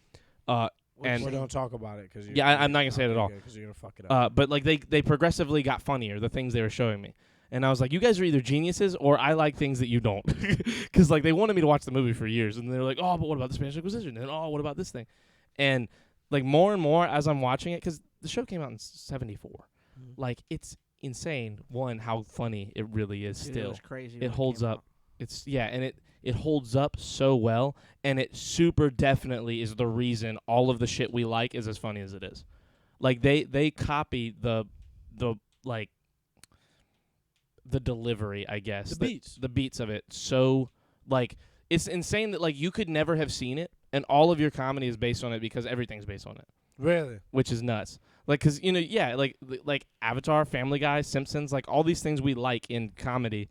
And we don't talk about it because I'm not gonna say it at all because you're gonna fuck it up. But like they progressively got funnier, the things they were showing me, and I was like, you guys are either geniuses or I like things that you don't, because like they wanted me to watch the movie for years, and they're like, oh, but what about the Spanish Inquisition? And oh, what about this thing? And like more and more as I'm watching it, because the show came out in '74, like it's insane. One, how funny it really is. Dude, still, it was crazy. It holds up. It's and it holds up so well, and it super definitely is the reason all of the shit we like is as funny as it is. Like they copy the like the delivery, I guess. The beats of it. So like it's insane that like you could never have seen it, and all of your comedy is based on it because everything's based on it. Really? Which is nuts. Like, cause like Avatar, Family Guy, Simpsons, like all these things we like in comedy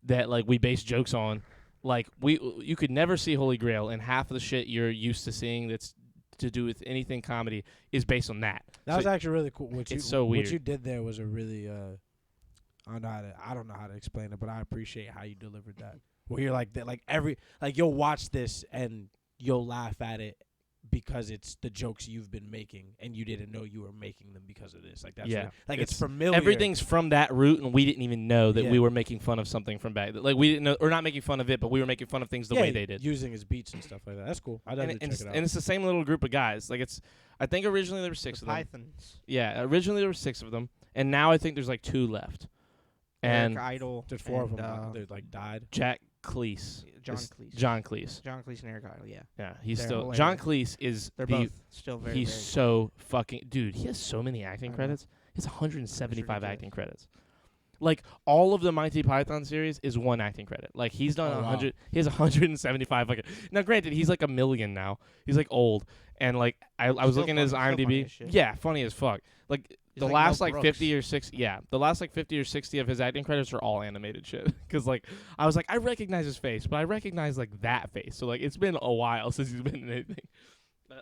that like we base jokes on. Like you could never see Holy Grail, and half of the shit you're used to seeing that's to do with anything comedy is based on that. That was actually really cool. It's so weird. What you did there was a really I don't know how to explain it, but I appreciate how you delivered that. Where you're like that, like you'll watch this and you'll laugh at it because it's the jokes you've been making and you didn't know you were making them because of this. Like that's it's familiar. Everything's from that root, and we didn't even know that we were making fun of something from back. Like we didn't know, or not making fun of it, but we were making fun of things the way they did, using his beats and stuff like that. That's cool. I definitely check it out. And it's the same little group of guys. Like I think originally there were 6 of them. Pythons. Yeah, originally there were 6 of them, and now I think there's like 2 left. And Eric Idle. There's 4 of them. They like died. Jack Cleese. John Cleese. John Cleese and Eric Idle, yeah. Yeah, he's They're still hilarious. John Cleese is They're both still very he's very so fucking dude, he has so many acting I know. credits. He has 175 ridiculous. acting credits. Like all of the Monty Python series is one acting credit. Like he's done 100. Wow. He has 175. Like now, granted, he's like a million now. He's like old, and like I was looking at his IMDb. Yeah, funny as fuck. Like he's the last like 50 or 60. Yeah, the last like 50 or 60 of his acting credits are all animated shit. Because like I was like I recognize his face, but I recognize like that face. So like it's been a while since he's been in anything.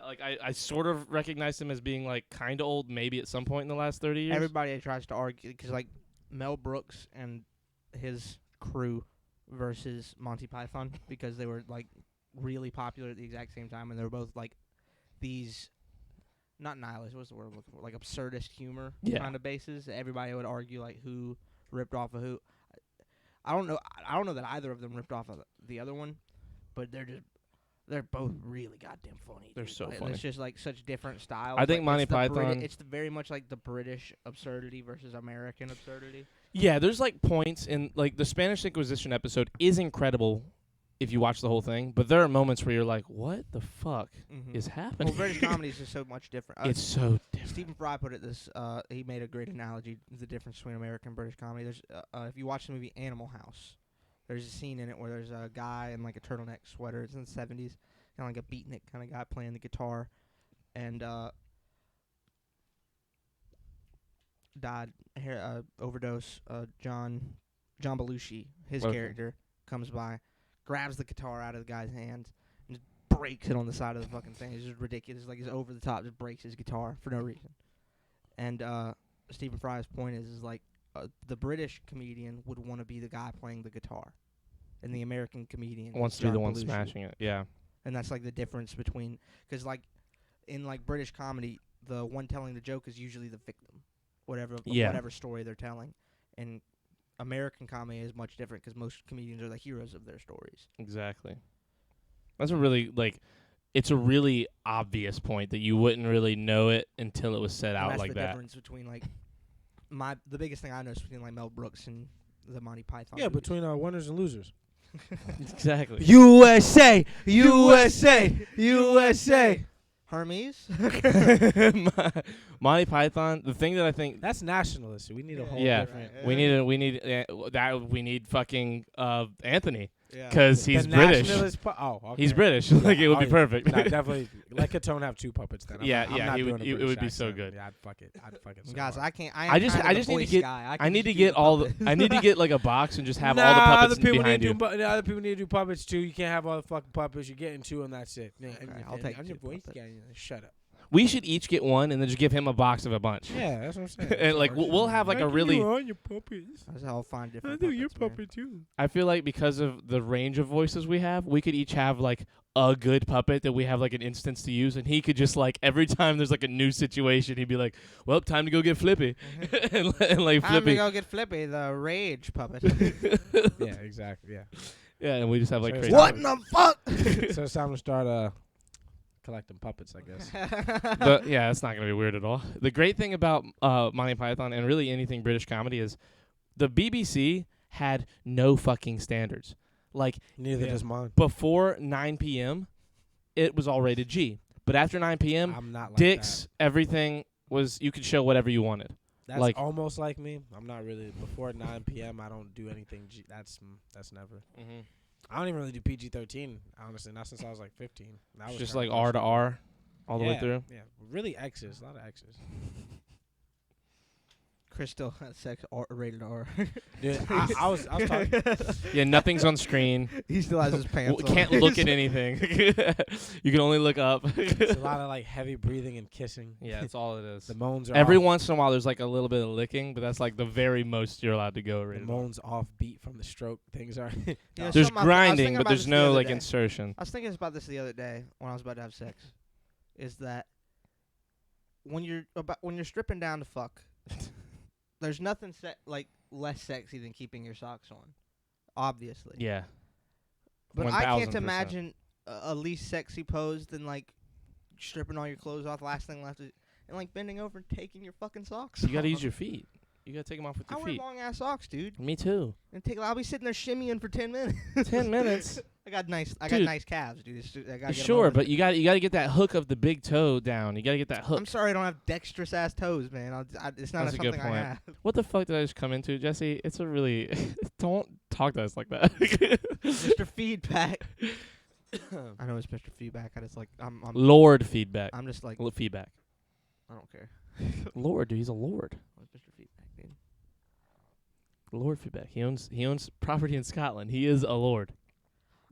Like I sort of recognized him as being like kind of old, maybe at some point in the last 30 years. Everybody tries to argue because like Mel Brooks and his crew versus Monty Python because they were like really popular at the exact same time, and they were both like these not nihilist. What's the word I'm looking for? Like absurdist humor kind of bases. Everybody would argue like who ripped off of who. I don't know. I don't know that either of them ripped off of the other one, but they're both really goddamn funny. They're so funny. It's just like such different styles. I think like, Monty Python. It's very much like the British absurdity versus American absurdity. Yeah, there's like points in like the Spanish Inquisition episode is incredible if you watch the whole thing, but there are moments where you're like, what the fuck is happening? Well, British comedy is just so much different. It's so different. Stephen Fry put it this. He made a great analogy: the difference between American and British comedy. There's if you watch the movie Animal House, there's a scene in it where there's a guy in like a turtleneck sweater. It's in the 70s. Kind of like a beatnik kind of guy playing the guitar, and died overdose. John Belushi, his character, comes by, grabs the guitar out of the guy's hands, and just breaks it on the side of the fucking thing. It's just ridiculous. Like he's over the top, just breaks his guitar for no reason. And Stephen Fry's point is like the British comedian would want to be the guy playing the guitar, and the American comedian wants to be the one smashing it. Yeah. And that's like the difference between, because like in like British comedy, the one telling the joke is usually the victim, whatever story they're telling. And American comedy is much different because most comedians are the heroes of their stories. Exactly. That's a really it's a really obvious point that you wouldn't really know it until it was set out like that. That's the difference between like the biggest thing I noticed between like Mel Brooks and the Monty Python. Yeah, movies. between winners and losers. Exactly. USA, USA, USA. Hermes. Monty Python. The thing that I think that's nationalist. We need a whole different. We need fucking Anthony. Yeah. Because he's British. Okay. He's British. Like it would be perfect. Nah, definitely. Let Katone have two puppets then. It would be so good. Yeah, I'd fuck it. So guys, hard. I can't. I just need to get. I need to get all the. I need to get like a box and just have all the puppets behind you. Other people need to do puppets too. You can't have all the fucking puppets. You're getting two, and that's it. I'll take your voice guy. Shut up. We should each get one and then just give him a box of a bunch. Yeah, that's what I'm saying. And like we'll have like a really. Your puppets. That's how I'll find different. I do your puppet too. I feel like because of the range of voices we have, we could each have like a good puppet that we have like an instance to use, and he could just like every time there's like a new situation, he'd be like, "Well, time to go get Flippy," and like time Flippy. to go get Flippy, the rage puppet. Yeah, exactly. Yeah. Yeah, and we just have like crazy. What in the fuck? So it's time to start collecting puppets, I guess. But yeah, it's not gonna be weird at all. The great thing about Monty Python and really anything British comedy is the BBC had no fucking standards. Like neither does mine. Before 9 p.m., it was all rated G. But after 9 p.m., I'm not like dicks, that. everything was you could show whatever you wanted. That's like almost like me. I'm not really before 9 p.m. I don't do anything. That's never. Mm-hmm. I don't even really do PG-13. Honestly, not since I was like 15. That was just like R to R, all the way through. Yeah, really X's, a lot of X's. Chris still has sex rated R. Dude, I was talking. Yeah, nothing's on screen. He still has his pants on. Can't look at anything. You can only look up. It's a lot of like heavy breathing and kissing. Yeah, that's all it is. The moans are every off. once in a while there's like a little bit of licking, but that's like the very most you're allowed to go. The moans off beat from the stroke. Things are. There's grinding, but there's no like insertion. I was thinking about this the other day when I was about to have sex. Is that when you're stripping down to fuck. There's nothing less sexy than keeping your socks on, obviously. Yeah. But I can't imagine a least sexy pose than like stripping all your clothes off, last thing left, and like bending over and taking your fucking socks off. You gotta use your feet. You gotta take them off with I your wear feet. long ass socks, dude. Me too. I'll be sitting there shimmying for 10 minutes. 10 minutes. I got nice calves, dude. I gotta get 'em Sure, over but there. you gotta get that hook of the big toe down. You gotta get that hook. I'm sorry I don't have dexterous ass toes, man. It's not That's a good something I point. have. What the fuck did I just come into, Jesse? It's a really don't talk to us like that. Mr. Feedback. I know it's Mr. Feedback. I just like I'm Lord feedback. I'm just like Feedback. I don't care. Lord, dude, he's a lord. What's Mr. Feedback, dude? Lord feedback. He owns property in Scotland. He is a lord.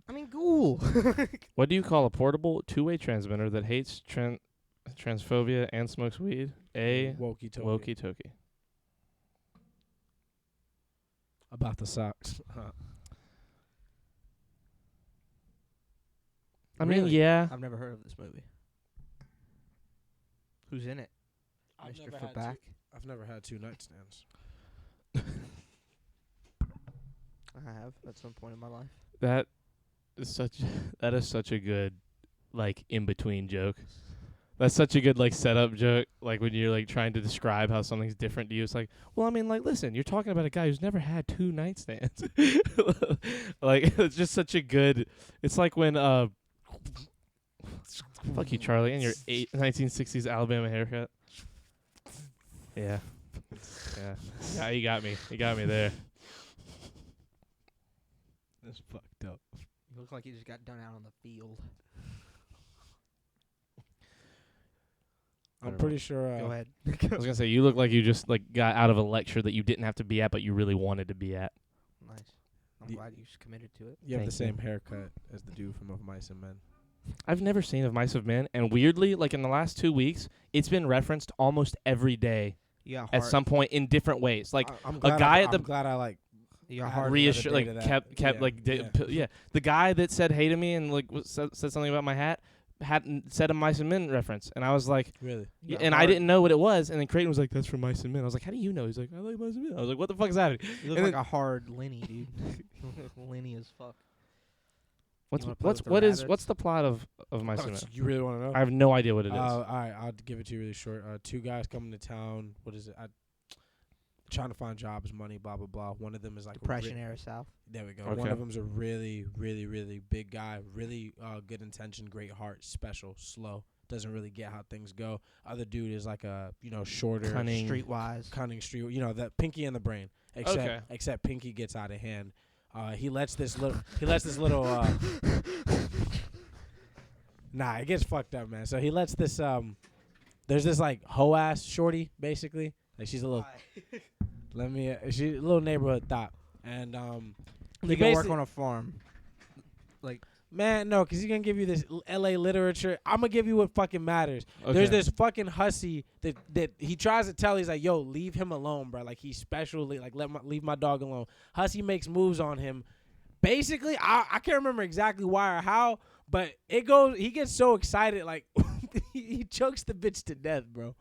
I mean, cool. What do you call a portable two-way transmitter that hates transphobia and smokes weed? A walkie-talkie. About the socks. I mean, Really? yeah. I've never heard of this movie. Who's in it? Mr. Feedback. I've never had 2 nightstands. I have at some point in my life. That is such a good like in between joke. That's such a good like setup joke. Like when you're like trying to describe how something's different to you, it's like, well, I mean, like, listen, you're talking about a guy who's never had 2 nightstands. Like it's just such a good. It's like when fuck you, Charlie, and your 1960s Alabama haircut. Yeah. Yeah, you got me. You got me there. That's fucked up. You look like you just got done out on the field. I'm pretty sure. Go ahead. I was gonna say you look like you just like got out of a lecture that you didn't have to be at, but you really wanted to be at. Nice. I'm glad you committed to it. You have the Thank same haircut as the dude from Of Mice and Men. I've never seen Of Mice of Men, and weirdly, like in the last 2 weeks, it's been referenced almost every day Yeah. at some point in different ways. Like I'm a guy I'm glad I like You're I had hard. reassure- like that. kept Yeah, like yeah. the guy that said hey to me and like said something about my hat hadn't said a Mice and Men reference, and I was like, really. yeah, and I didn't know what it was, and then Creighton was like, that's from Mice and Men. I was like, how do you know? He's like, I like Mice and Men. I was like, what the fuck is happening? You look and like a hard Lenny, dude. You look Lenny as fuck. What's You wanna play with the what's rabbits? the plot of Mice and Men? You really want to know? I have no idea what it is. All right, I'll give it to you really short. 2 guys coming to town. What is it? Trying to find jobs, money, blah blah blah. One of them is like Depression era South. There we go. Okay. One of them's a really, really, really big guy. Really good intention, great heart, special, slow. Doesn't really get how things go. Other dude is like a shorter, Cunning. Streetwise. cunning street. The Pinky and the Brain. Except Pinky gets out of hand. He lets this little. Nah, it gets fucked up, man. So he lets this there's this like hoe ass shorty basically. Like she's a little. She's a little neighborhood thought, and They go work on a farm. Like, man, no, because he's gonna give you this L.A. literature. I'm gonna give you what fucking matters. Okay. There's this fucking hussy that he tries to tell. He's like, yo, leave him alone, bro. Like he's special. Like leave my dog alone. Hussy makes moves on him. Basically, I can't remember exactly why or how, but it goes. He gets so excited, like he chokes the bitch to death, bro.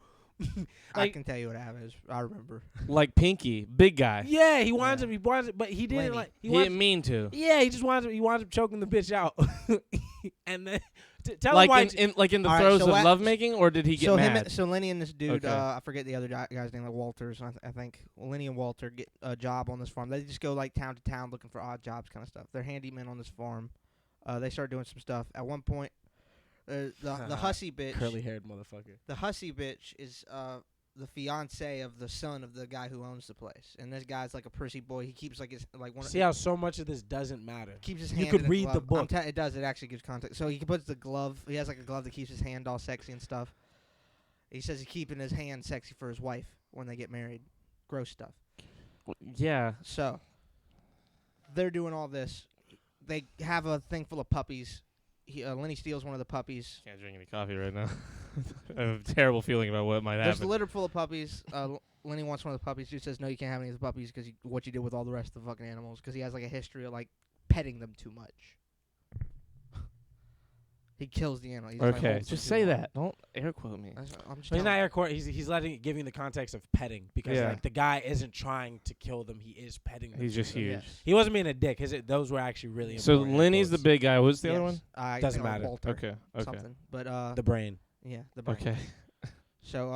I can tell you what happens. I remember. Like Pinky, big guy. Yeah, he winds up, but he didn't Lenny. like. He didn't mean to. Yeah, he just winds up choking the bitch out, and then tell Like him why. in the All right, throes so of what- lovemaking, or did he get mad? So Lenny and this dude, Okay. I forget the other guy's name, like Walters. I think Lenny and Walter get a job on this farm. They just go like town to town looking for odd jobs, kind of stuff. They're handymen on this farm. They start doing some stuff. At one point, the hussy bitch, Curly haired motherfucker. the hussy bitch is the fiance of the son of the guy who owns the place, and this guy's like a prissy boy. He keeps like his like one. See how so much of this doesn't matter. Keeps his You hand could in a read the glove. book. It does. It actually gives context. So he puts the glove. He has like a glove that keeps his hand all sexy and stuff. He says he's keeping his hand sexy for his wife when they get married. Gross stuff. Yeah. So they're doing all this. They have a thing full of puppies. Lenny steals one of the puppies. Can't drink any coffee right now. I have a terrible feeling about what might There's happen. a litter full of puppies. Lenny wants one of the puppies. Dude says, no, you can't have any of the puppies because what you did with all the rest of the fucking animals. Because he has like a history of like petting them too much. He kills the animal. He just, like, Okay, holds them just too say long. that. Don't air quote me. I'm just But he's telling not you. air quote. He's giving the context of petting because Yeah. like the guy isn't trying to kill them. He is petting them. He's just huge. Yes. He wasn't being a dick. Those were actually really So important. Lenny's the quotes. big guy. What's the other Yes. one? Doesn't I think matter. Walter Okay. Okay. Something. But The brain. yeah, the brain. Okay. So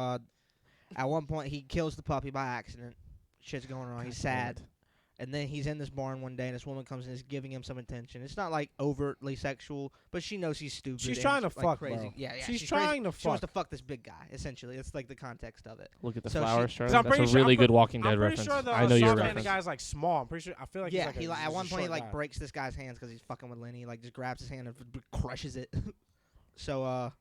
at one point he kills the puppy by accident. shit's going on. He's God damn sad. it. And then he's in this barn one day, and this woman comes and is giving him some attention. It's not like overtly sexual, but she knows he's stupid. She's and trying to like fuck, crazy. bro. Yeah, She's crazy. trying to She wants to fuck. fuck this big guy. Essentially, it's like the context of it. Look at the So flowers, she- Charlie. 'Cause I'm That's pretty a sure- really I'm good Walking Dead I'm pretty reference. sure the I know your soft handed reference. guy's like small. I'm pretty sure. I feel like Yeah, he's like at one point he short like guy. breaks this guy's hands because he's fucking with Lenny. Like just grabs his hand and crushes it. So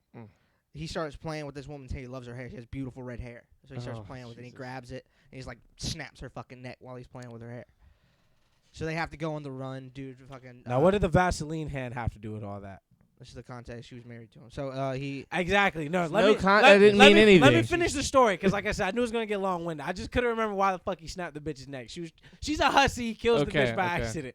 he starts playing with this woman's hair. He loves her hair. She has beautiful red hair. So he starts Oh, playing with it. And he Jesus. grabs it and he's like snaps her fucking neck while he's playing with her hair. So they have to go on the run, dude. Fucking. Now, what did the Vaseline hand have to do with all that? This is the context. She was married to him. So he. Exactly. No, No me, con- let, that didn't let mean me, anything. Let me finish the story, because like I said, I knew it was gonna get long-winded. I just couldn't remember why the fuck he snapped the bitch's neck. She's a hussy, kills the Okay, bitch by okay. accident.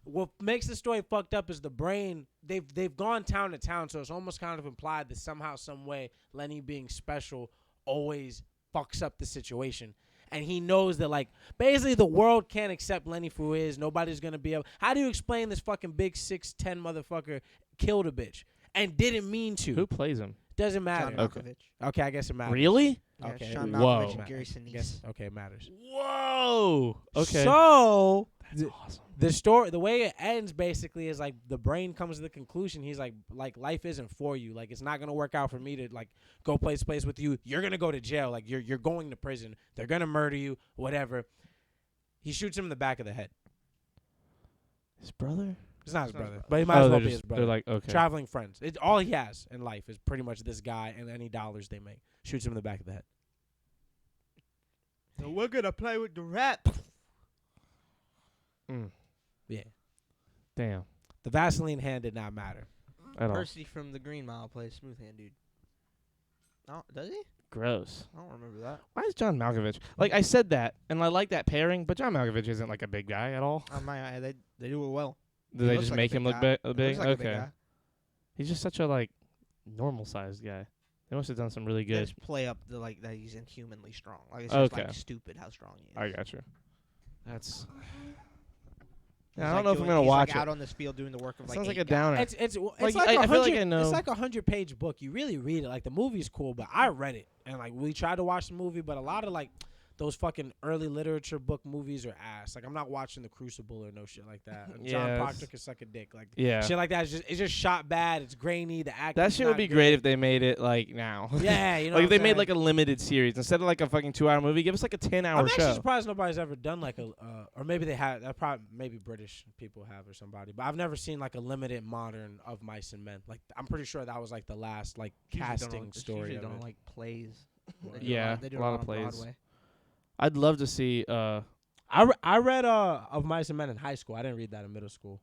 What makes the story fucked up is the brain. They've gone town to town, so it's almost kind of implied that somehow, some way, Lenny being special always fucks up the situation. And he knows that, like, basically the world can't accept Lenny for who he is. Nobody's going to be able. How do you explain this fucking big 6'10" motherfucker killed a bitch and didn't mean to? Who plays him? Doesn't matter. John Okay. Malkovich. Okay, I guess it matters. Really? Yeah, Okay. Sean Whoa. Malkovich and Gary I guess, Sinise. okay, it matters. Whoa. Okay. So That's awesome. the story, the way it ends, basically is like the brain comes to the conclusion. He's like life isn't for you. Like, it's not gonna work out for me to like go place with you. You're gonna go to jail. Like you're going to prison. They're gonna murder you. Whatever. He shoots him in the back of the head. His brother? It's not his It's not his brother, brother. but he might as well they're be his brother. They're like, okay. Traveling friends. It's all he has in life is pretty much this guy and any dollars they make. Shoots him in the back of the head. So we're gonna play with the rap. Mm. Yeah. Damn. The Vaseline hand did not matter. At all. Percy from the Green Mile plays Smooth Hand Dude. Oh, does he? Gross. I don't remember that. Why is John Malkovich? Like, I said that, and I like that pairing, but John Malkovich isn't like a big guy at all. They do it well. Do He they looks just like a make big him look guy. big? He looks like a big Okay. guy. He's just such a like normal-sized guy. They must have done some really They good. just play up the like that he's inhumanly strong. Like it's just Okay. like stupid how strong he is. I got you. That's. He's Yeah, I don't like know if I'm doing- gonna he's watch like it. out on this field doing the work of like Sounds like 8 a downer. It's Like, like I feel like 100 I know. It's like 100-page book. You really read it. Like, the movie's cool, but I read it, and like we tried to watch the movie, but a lot of like those fucking early literature book movies are ass. Like, I'm not watching The Crucible or no shit like that. And John Yeah, Proctor it's- can suck a dick. Like, Yeah. shit like that is just shot bad. It's grainy. The acting. That shit would be great if they made it like now. Yeah, you know. Like what if they I'm made saying? like a limited series instead of like a fucking 2-hour movie. Give us like a 10-hour I'm actually show. surprised nobody's ever done like a, or maybe they have. That probably maybe British people have or somebody, but I've never seen like a limited modern of Mice and Men. Like, I'm pretty sure that was like the last like casting story. Usually Of done it. like plays. They do Yeah, they do a lot of on plays. Broadway. I'd love to see. I read of Mice and Men in high school. I didn't read that in middle school.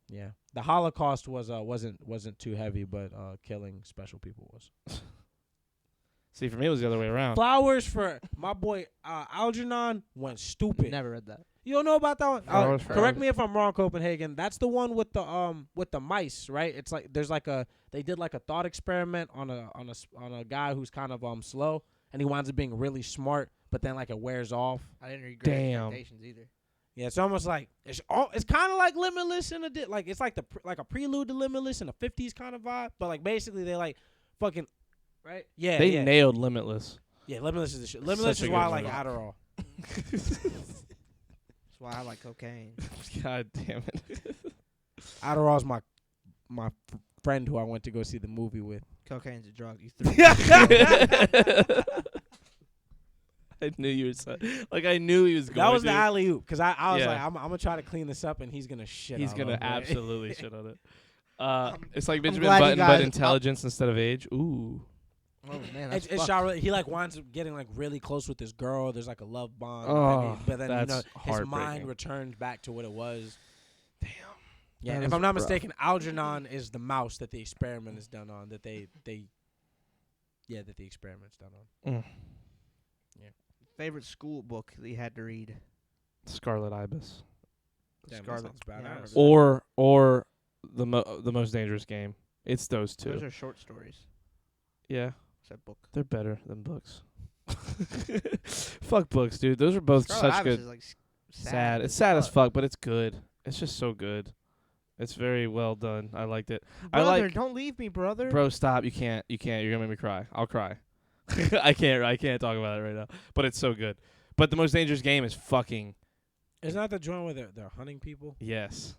Yeah, the Holocaust was wasn't too heavy, but killing special people was. See, for me, it was the other way around. Flowers for my boy Algernon went stupid. Never read that. You don't know about that one? Flowers for Correct me if I'm wrong, Copenhagen. That's the one with the mice, right? It's like there's like they did like a thought experiment on a guy who's kind of slow, and he winds up being really smart, but then like it wears off. I didn't read Great Damn. Expectations either. Yeah, it's almost like it's kind of like Limitless in like it's like like a prelude to Limitless in a 50s kind of vibe, but like basically they like fucking right. Yeah, They yeah. nailed Limitless. Yeah, Limitless is the shit. Limitless Such a is why I good like movie. Adderall. That's why I like cocaine. God damn it. Adderall's my friend who I went to go see the movie with. Cocaine's a drug. You threw I knew you were like I knew he was going That was to. the alley oop because I was Yeah. like I'm gonna try to clean this up and he's gonna shit. He's all gonna over it. absolutely shit on it. It's like I'm Benjamin glad you Button, but guys- intelligence instead of age. Ooh. Oh man, that's It's fucked. shot really, he like winds up getting like really close with this girl. There's like a love bond, Oh, but then that's his mind heartbreaking. returns back to what it was. Damn. Yeah, That and if is I'm not rough. mistaken, Algernon is the mouse that the experiment is done on. That the experiment's done on. Mm. Favorite school book that you had to read? Scarlet Ibis. Damn, that Scarlet. sounds Yeah, I badass. remember that. Or the most dangerous game. It's those two. Those are short stories. Yeah. It's that book. They're better than books. Fuck books, dude. Those are both Scarlet such Ibis good. is like Sad. It's sad as fuck, but it's good. It's just so good. It's very well done. I liked it. Brother, I like. don't leave me, brother. Bro, stop. You can't. You're gonna make me cry. I'll cry. I can't talk about it right now. But it's so good. But the most dangerous game is fucking Isn't that the joint where they're hunting people? yes.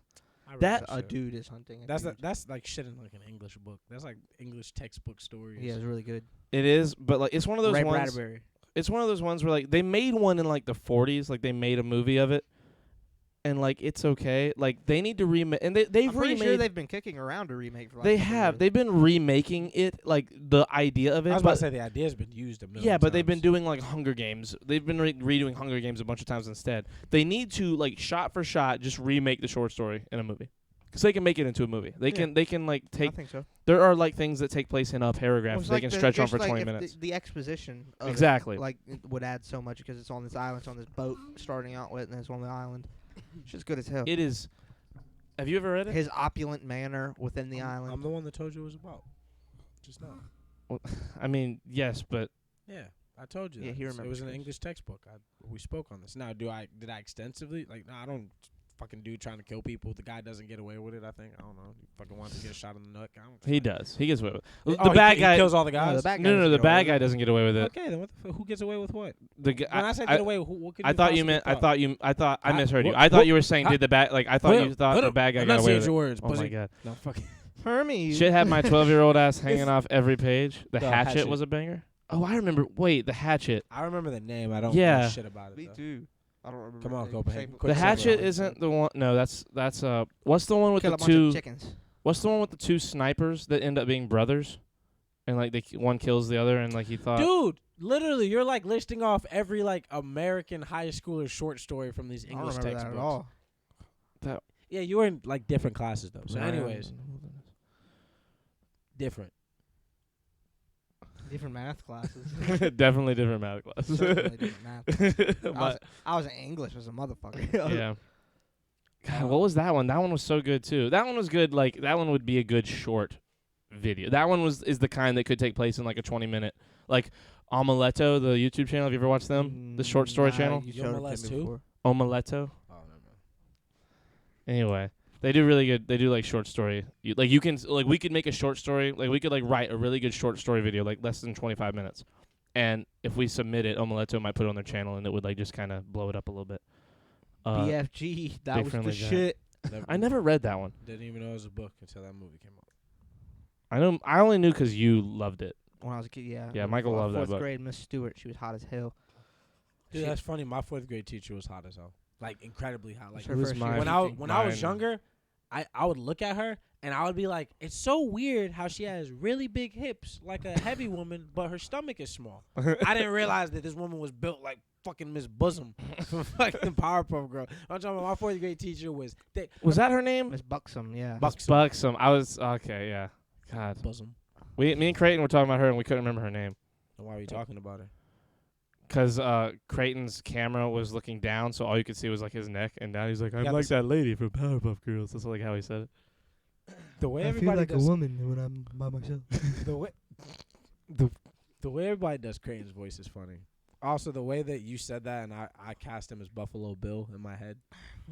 I read That- A shit. dude is hunting. a That's dude. that's like shit in like an English book. That's like English textbook stories. Yeah, it's really good. It is, but like it's one of those Ray ones. Bradbury. It's one of those ones where like they made one in like the 40s, like they made a movie of it, and like it's okay. Like they need to remake, and they've I'm pretty remade. sure they've been kicking around a remake for. Like They a couple have. years. They've been remaking it, like the idea of it. I was about but to say the idea's been used a million yeah, but they've been times. doing like Hunger Games. They've been redoing Hunger Games a bunch of times instead. They need to like shot for shot just remake the short story in a movie. Because they can make it into a movie. They can like I take. think so. There are like things that take place in a paragraph Well, it's that they like can the- stretch on it's for like 20 if minutes. The exposition. Of Exactly. It, like it would add so much because it's on this island, it's on this boat starting out with, and it's on the island. It's just good as hell. It is. Have you ever read it? His opulent manner within the island. I'm the one that told you it was about. Just now. I mean, yes, but Yeah, I told you. Yeah, that. he It remembers was an this. English textbook. We spoke on this. Now, did I extensively? Like, no, I don't. Fucking dude trying to kill people. The guy doesn't get away with it. I think. I don't know. He fucking wants to get shot in the nut. I don't he care. does. He gets away with it. Oh, The bad he guy. kills all the guys. the bad guy No, doesn't the get away bad with guy it. doesn't get away with it. Okay, then what the fuck? Who gets away with what? The guy. When I said get away, what could I you thought you possibly meant. I thought? thought you. I thought I I- misheard you. what- I thought what- you were saying I- did the bad. Like I thought you thought the bad guy got away Enunciate with it. your words, Oh my pussy. god. No, fucking. Hermes. Shit had my 12-year-old ass hanging It's- off every page. The The hatchet hatchet. was a banger. Oh, I remember. Wait, the hatchet. I remember the name. I don't Yeah. know shit about it. Me though. too. I don't remember. Come on, the Copenhagen. shape- Quick The segue hatchet on. isn't the one. No, that's what's the one with Kill the a bunch two? of chickens. What's the one with the two snipers that end up being brothers? And like one kills the other, and like he thought. Dude, literally, you're like listing off every like American high schooler short story from these I don't English remember that textbooks. at all. Yeah, you were in like different classes though. So, Nah. anyways, different. Different math classes. Definitely different math class. Certainly different math. But- I was in English as a motherfucker. yeah. God, what was that one? That one was so good too. That one was good. Like that one would be a good short video. That one is the kind that could take place in like a 20-minute. Like Omeletto, the YouTube channel. Have you ever watched them? The short story Nah, channel. You You showed it to molest me who? before. Omeletto. Oh no, no. Anyway, they do really good. They do like short story. You can like we could make a short story. Like we could like write a really good short story video, like less than 25 minutes. And if we submit it, Omeletto might put it on their channel, and it would like just kind of blow it up a little bit. BFG. That Big was Friendly the Giant. shit. I never read that one. Didn't even know it was a book until that movie came out. I know. I only knew because you loved it. When I was a kid, yeah. Yeah, Michael loved that Fourth book. grade, Miss Stewart. She was hot as hell. Dude, Shit. that's funny. My fourth grade teacher was hot as hell. Like incredibly hot. Like Her It was first my- year when teaching. I was Mine. younger, I would look at her and I would be like, it's so weird how she has really big hips like a heavy woman, but her stomach is small. I didn't realize that this woman was built like fucking Miss Bosom from fucking Powerpuff Girl. I'm talking about my fourth grade teacher was thick. Was that her name? Miss Buxom, yeah. Buxom. I was okay. Yeah. God. Bosom. Me and Creighton were talking about her, and we couldn't remember her name. Why are we talking about her? Because Creighton's camera was looking down, so all you could see was like his neck, and now he's like, "I'm Yeah, like this- that lady from Powerpuff Girls." That's like how he said it. The way everybody does woman when I'm by myself. the way the way everybody does Creighton's voice is funny. Also, the way that you said that and I cast him as Buffalo Bill in my head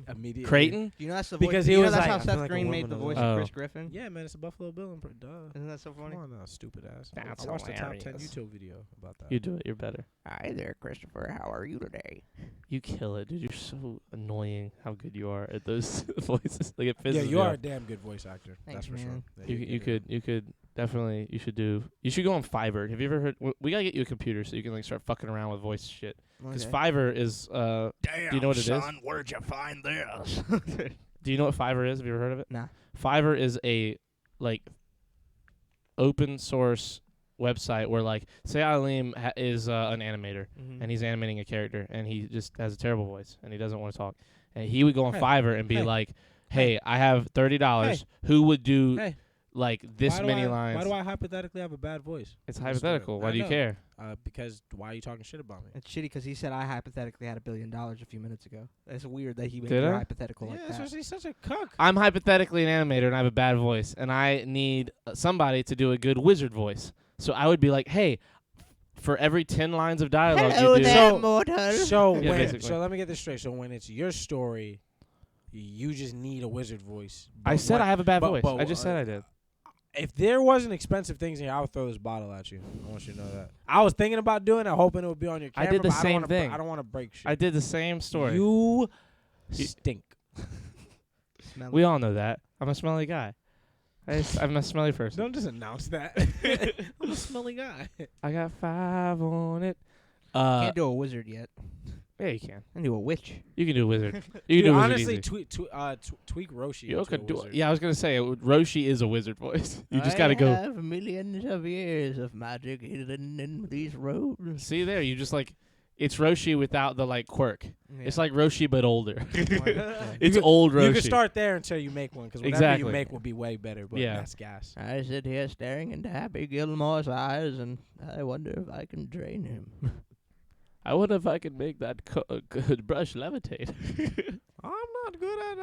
immediately. Creighton? Do you know that's the Because voice? he you know was that's like, how I feel Seth like a Green woman made the of voice the- of Oh. Chris Griffin. Yeah, man, it's a Buffalo Bill. Duh. Isn't that so funny? Come on now, stupid ass. That's I watched the top 10 hilarious. YouTube video about that. You do it. You're better. Hi there, Christopher. How are you today? You kill it, dude. You're so annoying. How good you are at those voices. Like it pisses Yeah, me you are off. a damn good voice actor. Thanks, That's for sure. man. Yeah, You could definitely. You should go on Fiverr. Have you ever heard? We gotta get you a computer so you can like start fucking around with voice shit. Because Okay. Fiverr is Damn, do you know what it is? son, where'd you find this? Do you know what Fiverr is? Have you ever heard of it? Nah. Fiverr is a like open source website where like say Aleem is an animator and he's animating a character and he just has a terrible voice and he doesn't want to talk and he would go on Hey. Fiverr and be Hey. like, "Hey, I have $30. Who would do Hey. like this Why do many I- lines?" Why do I hypothetically have a bad voice? It's Let's do it. hypothetical. Why I do you know. care? Because why are you talking shit about me? It's shitty because he said I hypothetically had $1 billion a few minutes ago. It's weird that he made Did it I? hypothetical like that. He's such a cuck. I'm hypothetically an animator and I have a bad voice and I need somebody to do a good wizard voice. So I would be like, "Hey, for every 10 lines of dialogue Hello you do." there, So- mortal. So Yeah, when, basically. so let me get this straight. So when it's your story, you just need a wizard voice. I But said when- I have a bad but- voice. but, I just said I did. If there wasn't expensive things in here, I would throw this bottle at you. I want you to know that. I was thinking about doing it, hoping it would be on your camera. I did the but same thing. I don't want to break shit. I did the same story. You stink. We all know that. I'm a smelly guy. I'm a smelly person. Don't just announce that. I'm a smelly guy. I got 5 on it. Can't do a wizard yet. Yeah, you can. I can do a witch. You can do a wizard. You Dude, can do a wizard honestly, easy. tweak Roshi. You into could a do it. wizard. Yeah, I was gonna say Roshi is a wizard voice. You just gotta go. I have millions of years of magic hidden in these robes. See there, you just like. It's Roshi without the like quirk. Yeah. It's like Roshi but older. It's old Roshi. You can start there until you make one, because whatever you make will be way better. But that's gas. I sit here staring into Happy Gilmore's eyes, and I wonder if I can drain him. I wonder if I can make that good brush levitate. I'm not good at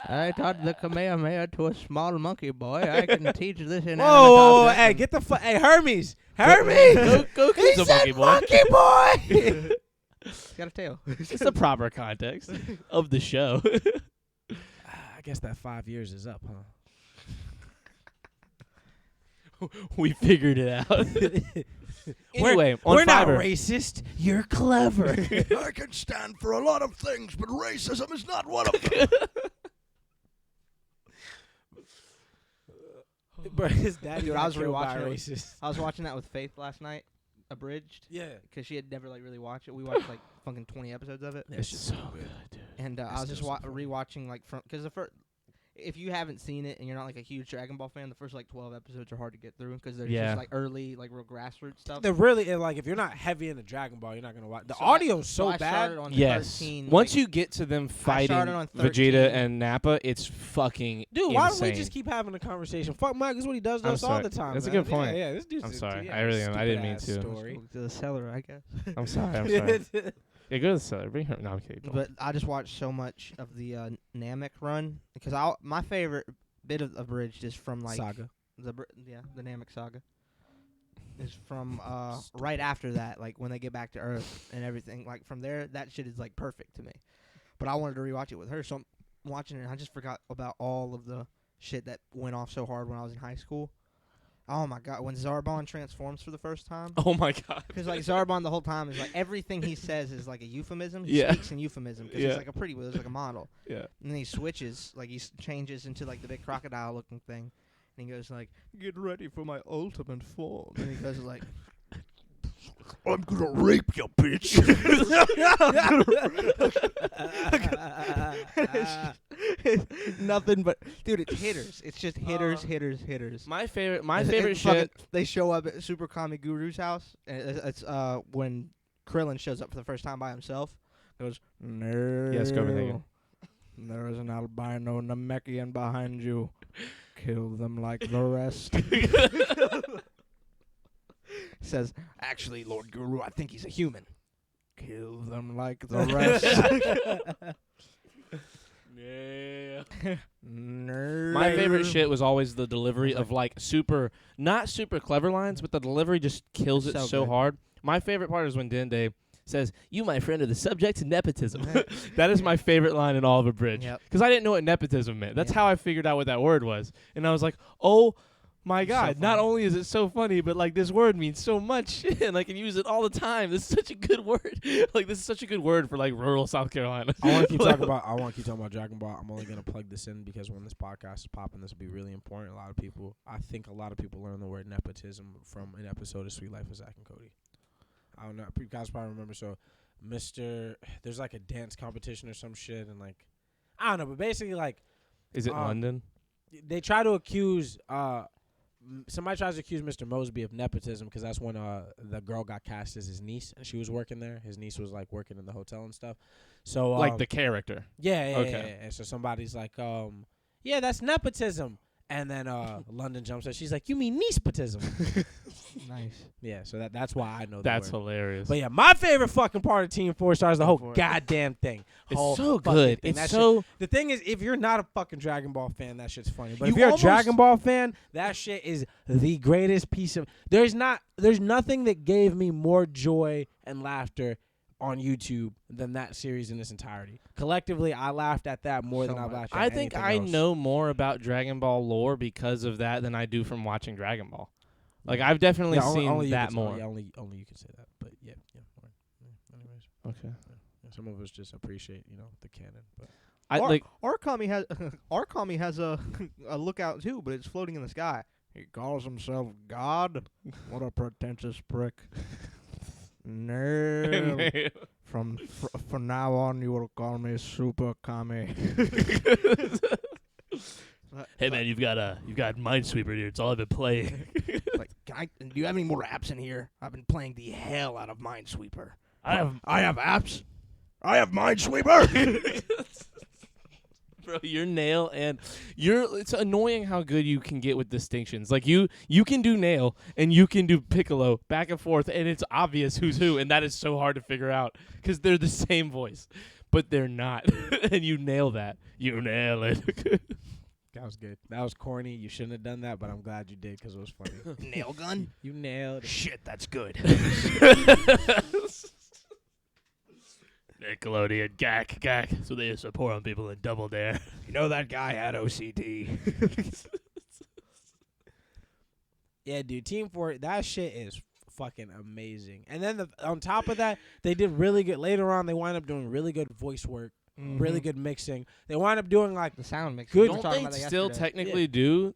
I taught the Kamehameha to a small monkey boy. I can teach this in. Whoa, hey, get the hey, Hermes. Hermes! Goku's a monkey boy. Monkey boy! He's got a tail. It's the proper context of the show. I guess that 5 years is up, huh? We figured it out. Anyway, we're not Fiverr. racist. You're clever. I can stand for a lot of things, but racism is not one of them. But his daddy Dude, I was killed by rewatching racist. I was watching that with Faith last night, abridged. Yeah. Because she had never like really watched it. We watched like fucking 20 episodes of it. It's so good, dude. And I was just rewatching like from because the first. If you haven't seen it and you're not like a huge Dragon Ball fan, the first like 12 episodes are hard to get through because they're just like early, like real grassroots stuff. They're really like if you're not heavy into Dragon Ball, you're not gonna watch. The audio's so I bad. started on Yes. 13, Once like, you get to them fighting on 13. Vegeta and Nappa, it's fucking Dude, why insane. don't we just keep having a conversation? Fuck Mike is what he does to I'm us all sorry. the time. That's a man. good point. Yeah, this dude's I'm sorry. Yeah, I really am. I didn't mean stupid-ass to. Story. To the cellar, I guess. I'm sorry. I'm sorry. Yeah, go to the cellar. Bring her. No, I'm kidding. But I just watched so much of the Namek run because my favorite bit of abridged is from like Saga. the Namek saga is from right after that, like when they get back to Earth and everything. Like from there, that shit is like perfect to me. But I wanted to rewatch it with her, so I'm watching it. And I just forgot about all of the shit that went off so hard when I was in high school. Oh my god, when Zarbon transforms for the first time. Oh my god. Because like Zarbon the whole time is like everything he says is like a euphemism. He Yeah. speaks in euphemism because he's like a pretty, there's like a model. Yeah. And then he switches, like he changes into like the big crocodile looking thing, and he goes like, "Get ready for my ultimate form." And he goes like, "I'm gonna rape you, bitch." Nothing but, dude, it's hitters. It's just hitters, hitters. My favorite shit. They show up at Super Kami Guru's house, and it's when Krillin shows up for the first time by himself. Goes, "No. Yes, Copenhagen. There is an albino Namekian behind you. Kill them like the rest." Says, "Actually, Lord Guru, I think he's a human. Kill them like the rest." Yeah. No. My favorite shit was always the delivery of like not super clever lines, but the delivery just kills it so good. hard. My favorite part is when Dende says, "You, my friend, are the subject to nepotism." That is my favorite line in all of Abridged. Because I didn't know what nepotism meant. That's how I figured out what that word was. And I was like, oh my God, not only is it so funny, but like this word means so much and I can use it all the time. This is such a good word. Like this is such a good word for like rural South Carolina. I want to keep talking about Dragon Ball. I'm only gonna plug this in because when this podcast is popping, this will be really important. I think a lot of people learn the word nepotism from an episode of Sweet Life of Zach and Cody. I don't know. You guys probably remember. So, there's like a dance competition or some shit, and like, I don't know, but basically like, Is it London? They try to accuse somebody tries to accuse Mr. Mosby of nepotism because that's when the girl got cast as his niece and she was working there. His niece was like working in the hotel and stuff. So like the character. Yeah. And so somebody's like, yeah, that's nepotism. And then London jumps in. She's like, "You mean niecepotism?" Nice. Yeah, so that's why I know That's the word. hilarious. But yeah, my favorite fucking part of Team 4 Star is the whole goddamn thing. It's so good. Thing. It's so... The thing is, if you're not a fucking Dragon Ball fan, that shit's funny. But if You you're almost- a Dragon Ball fan, that shit is the greatest piece of... There's nothing that gave me more joy and laughter on YouTube than that series in its entirety. Collectively, I laughed at that more So than I much. laughed at I think anything I else. know more about Dragon Ball lore because of that than I do from watching Dragon Ball. Like, I've definitely seen only you that can more. Yeah, only you can say that. But yeah. Anyways, Okay. some of us just appreciate the canon. But Arcami has Arcami has a a lookout too, but it's floating in the sky. He calls himself God. What a pretentious prick. No. From now on, you will call me Super Kami. Hey man, you've got Minesweeper here. It's all I've been playing. Like, do you have any more apps in here? I've been playing the hell out of Minesweeper. I have apps. I have Minesweeper. Bro, your nail and it's annoying how good you can get with distinctions. Like you can do nail and you can do piccolo back and forth, and it's obvious who's who, and that is so hard to figure out because they're the same voice, but they're not. And you nail that. You nail it. that was good. That was corny. You shouldn't have done that, but I'm glad you did because it was funny. Nail gun? You nailed it. Shit, that's good. Nickelodeon, gak. So they used to pour on people in Double Dare. You know that guy had OCD. Yeah, dude. Team 4, that shit is fucking amazing. And then on top of that, they did really good. Later on, they wind up doing really good voice work, really good mixing. They wind up doing like the sound mix. Good. Don't they still technically do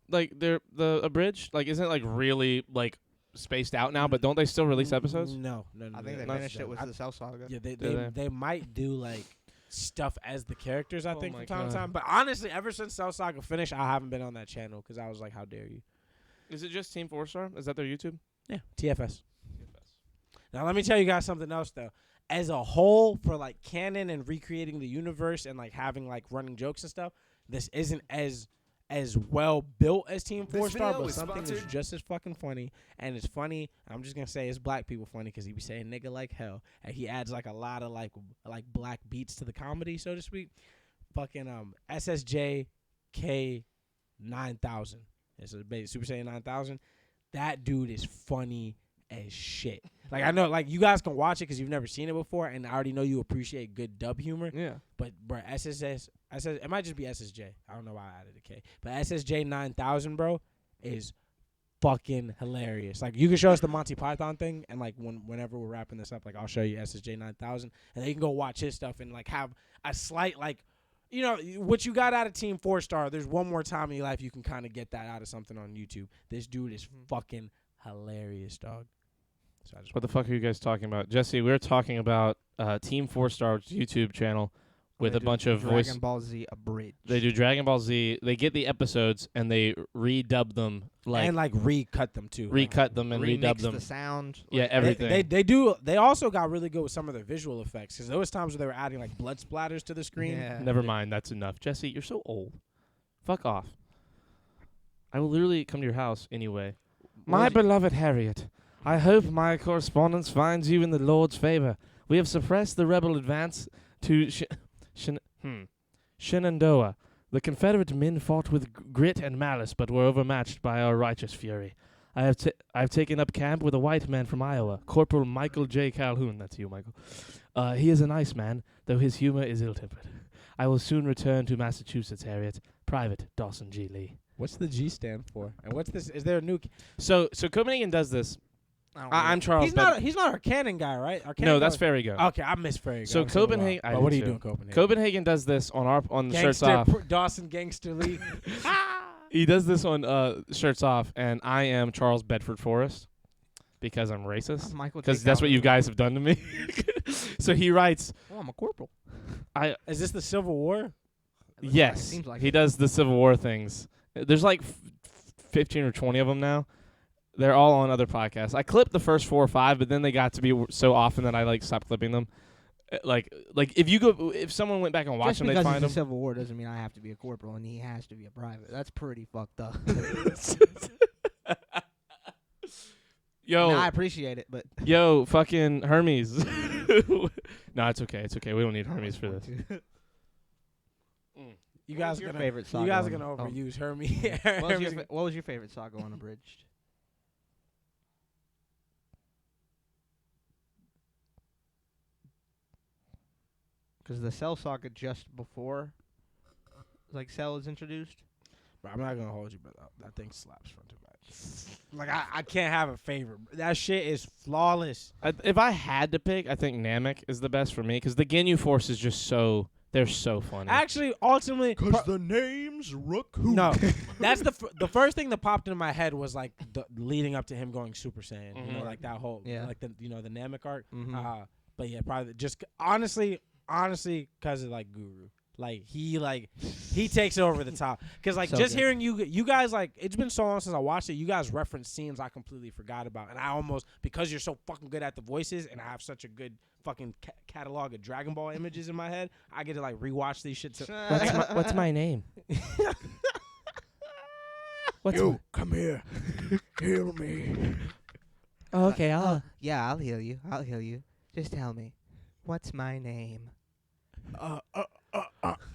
like the abridged? Like, isn't it like really like spaced out now? But don't they still release episodes? No. I think they no, finished it with the Cell Saga. Yeah, Do they might do like stuff as the characters. I think my from time to God. time. But honestly, ever since Cell Saga finished, I haven't been on that channel because I was like, how dare you? Is it just Team 4-Star? Is that their YouTube? Yeah, TFS. Now let me tell you guys something else though. As a whole, for like canon and recreating the universe and like having like running jokes and stuff, this isn't as well built as Team 4-Star, but something is just as fucking funny. And it's funny. I'm just gonna say it's black people funny because he be saying nigga like hell, and he adds like a lot of like black beats to the comedy, so to speak. Fucking SSJ K 9000. It's a basic Super Saiyan 9000. That dude is funny as shit. Like I know, like you guys can watch it because you've never seen it before, and I already know you appreciate good dub humor. Yeah. But bro, it might just be SSJ. I don't know why I added a K. But SSJ 9000, bro, is fucking hilarious. Like you can show us the Monty Python thing, and like whenever we're wrapping this up, like I'll show you SSJ 9000, and then you can go watch his stuff and like have a slight like. You know, what you got out of Team 4-Star, there's one more time in your life you can kind of get that out of something on YouTube. This dude is fucking hilarious, dog. So What the fuck are you guys talking about? Jesse, we're talking about Team 4-Star's YouTube channel with a bunch of voice. Dragon Ball Z abridged. They do Dragon Ball Z. They get the episodes and they redub them. and like recut them too. Recut them and remix redub them. the sound. Yeah, like, everything. They do. They also got really good with some of their visual effects because there was times where they were adding like blood splatters to the screen. Yeah. Never mind, that's enough. Jesse, you're so old. Fuck off. I will literally come to your house anyway. My beloved Harriet, I hope my correspondence finds you in the Lord's favor. We have suppressed the rebel advance to Shenandoah. The Confederate men fought with grit and malice, but were overmatched by our righteous fury. I've taken up camp with a white man from Iowa, Corporal Michael J. Calhoun. That's you, Michael. He is a nice man, though his humor is ill-tempered. I will soon return to Massachusetts, Harriet. Private Dawson G. Lee. What's the G stand for? And what's this? Is there a new? So Copenhagen does this. I'm Charles. He's not our canon guy, right? Our canon No, guy that's was- Fairy Go. Okay, I miss Fairy Go. So I've seen it a while. Copenhagen- I Oh, do what are you too. doing, Copenhagen? Copenhagen does this on the Shirts Off. Dawson Gangster Lee. He does this on Shirts Off, and I am Charles Bedford Forrest because I'm racist. Michael J. Because that's what you Calhoun. guys have done to me. So he writes, Oh, I'm a corporal. Is this the Civil War? yes, seems like he it. does the Civil War things. There's like 15 or 20 of them now. They're all on other podcasts. I clipped the first 4 or 5, but then they got to be so often that I like stopped clipping them. Like if someone went back and watched Just them, they'd because find it's them. a Civil War doesn't mean I have to be a corporal and he has to be a private. That's pretty fucked up. Yo, I appreciate it, but yo, fucking Hermes. No, it's okay. It's okay. We don't need Hermes for this. You What guys was are your gonna favorite saga you guys are on- gonna oh. overuse Hermes. what was your favorite saga unabridged? because the Cell saga just before, like, Cell is introduced. Bro, I'm not gonna hold you, but that thing slaps front to back. Like I can't have a favorite. That shit is flawless. If I had to pick, I think Namek is the best for me because the Ginyu Force is just so they're so funny. Actually, ultimately, the name's Raccoon. no, that's the first thing that popped into my head was like the leading up to him going Super Saiyan. You know, like that whole like the the Namek arc. But yeah, probably just honestly, because of like Guru. Like he takes it over the top. Cause like So just good. hearing you guys, like, it's been so long since I watched it. You guys reference scenes I completely forgot about, and I almost, because you're so fucking good at the voices, and I have such a good fucking catalog of Dragon Ball images in my head, I get to like rewatch these shit. What's my name? Come here, heal me. Oh, okay, Yeah, I'll heal you. I'll heal you. Just tell me, what's my name?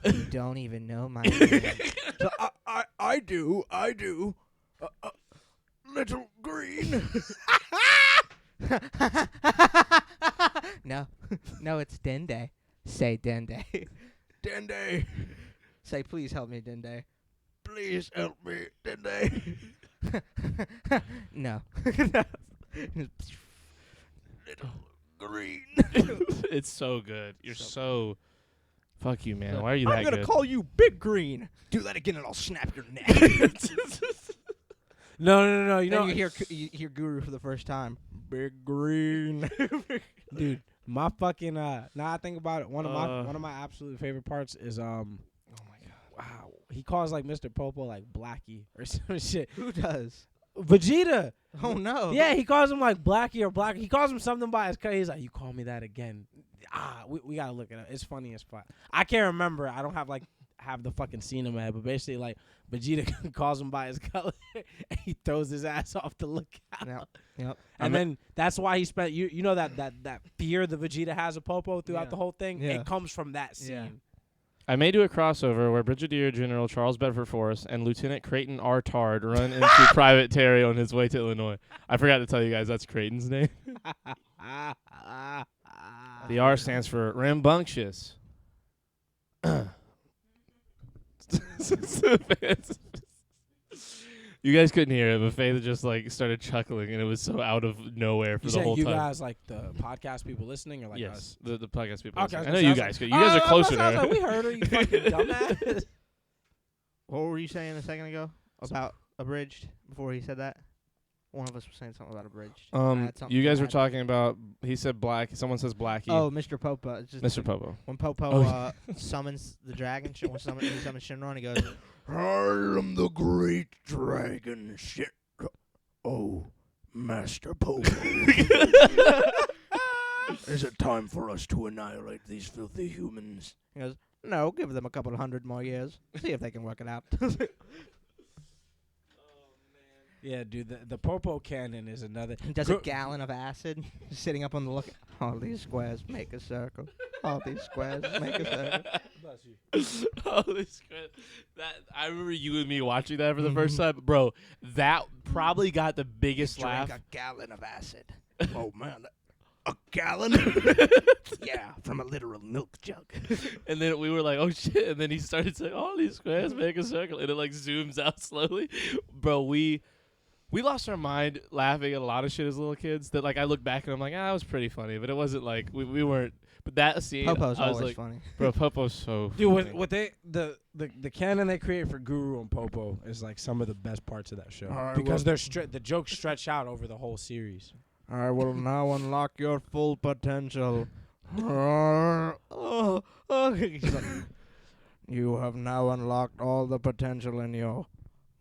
You don't even know my name. So I do. Little Green. No, it's Dende. Say Dende. Dende, Say, please help me, Dende. please help me, Dende. No. Little Green. It's so good. You're so fuck you, man. So, Why are you that good? call you Big Green. Do that again and I'll snap your neck. No. You know, you hear Guru for the first time. Big Green. dude, my fucking now I think about it, one of my absolute favorite parts is oh my god. wow, he calls like Mr. Popo like Blackie or some shit. Who does? Vegeta. Oh no. Yeah, he calls him like Blackie or Black. He calls him something by his cut. He's like, you call me that again. We gotta look it up. It's funny as fuck. I can't remember. I don't have the fucking scene in my head, but basically like Vegeta calls him by his color and he throws his ass off the lookout. Yep. And then that's why he spent you know that fear the Vegeta has of Popo throughout the whole thing. Yeah. It comes from that scene. Yeah. I may do a crossover where Brigadier General Charles Bedford Forrest and Lieutenant Creighton R. Tard run into Private Terry on his way to Illinois. I forgot to tell you guys that's Creighton's name. The R stands for rambunctious. You guys couldn't hear it, but Faith just like started chuckling, and it was so out of nowhere for You the saying whole you time. guys like the podcast people listening or like Yes, us? the podcast people. Okay, I know you guys could. You guys are closer I was to like, we heard her, you fucking dumbass. What were you saying a second ago about abridged? Before he said that, one of us was saying something about abridged. I had something You to guys were add. talking about. He said black. Someone says Blackie. Oh, Mr. Popo. It's just Mr. Popo. when Popo Oh. summons the dragon, he summons Shinron, he goes, I am the great dragon shit. Oh, Master Popo. Is it time for us to annihilate these filthy humans? he goes, no, give them a couple of 100 more years. See if they can work it out. Yeah, dude, the Popo cannon is another. He does a gallon of acid, sitting up on the lookout. All these squares make a circle. All these squares make a circle. Holy shit. That I remember you and me watching that for the first time, bro. That probably got the biggest laugh. Drink a gallon of acid. Oh, man. A gallon? Yeah, from a literal milk jug. And then we were like, oh shit. And then he started saying, all these squares make a circle. And it like zooms out slowly. Bro, we lost our mind laughing at a lot of shit as little kids that like I look back and I'm like, that was pretty funny. But it wasn't like we weren't. But that scene, Popo's I was always like, funny. bro, Popo's so Dude, funny. what they the canon they create for Guru and Popo is like some of the best parts of that show because they're the jokes stretch out over the whole series. I will now unlock your full potential. You have now unlocked all the potential in you.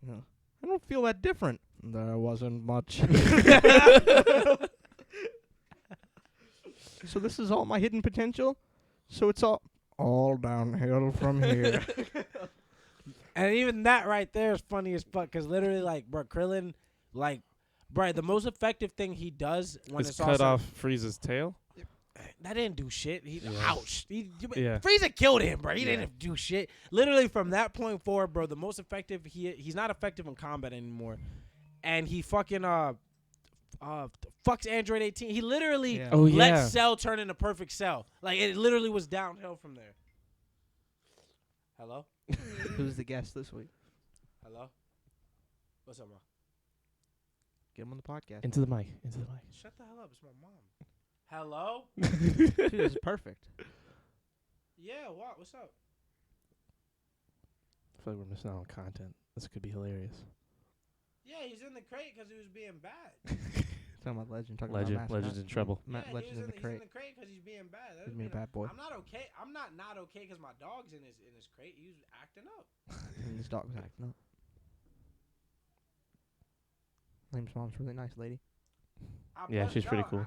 I don't feel that different. There wasn't much. So this is all my hidden potential? So it's all downhill from here. And even that right there is funny as fuck because literally, like, bro, Krillin, like, bro, the most effective thing he does when It's all cut said- off Frieza's tail. That didn't do shit. Yeah. Ouch. Yeah. Frieza killed him, bro. He Yeah. didn't do shit. Literally from that point forward, bro, the most effective, he's not effective in combat anymore. And he fucking, fucks Android 18. He literally Yeah. Oh, let yeah. Cell turn into perfect Cell. Like, it literally was downhill from there. Hello? Who's the guest this week? Hello? What's up, Mom? Get him on the podcast. Into the mic. Into the mic. Shut the hell up. It's my mom. Hello? Dude, this is perfect. Yeah, what? What's up? I feel like we're missing out on content. This could be hilarious. Yeah, he's in the crate because he was being bad. Talking about Legend. Talking Legend. about Legend's in trouble. Yeah, Legend in the he's crate. in the crate because he's being bad. That He's doesn't being a mean bad boy. I'm not okay. I'm not okay because my dog's in his crate. He was acting up. And this dog was acting up. Liam's mom's really nice lady. Yeah, she's pretty cool.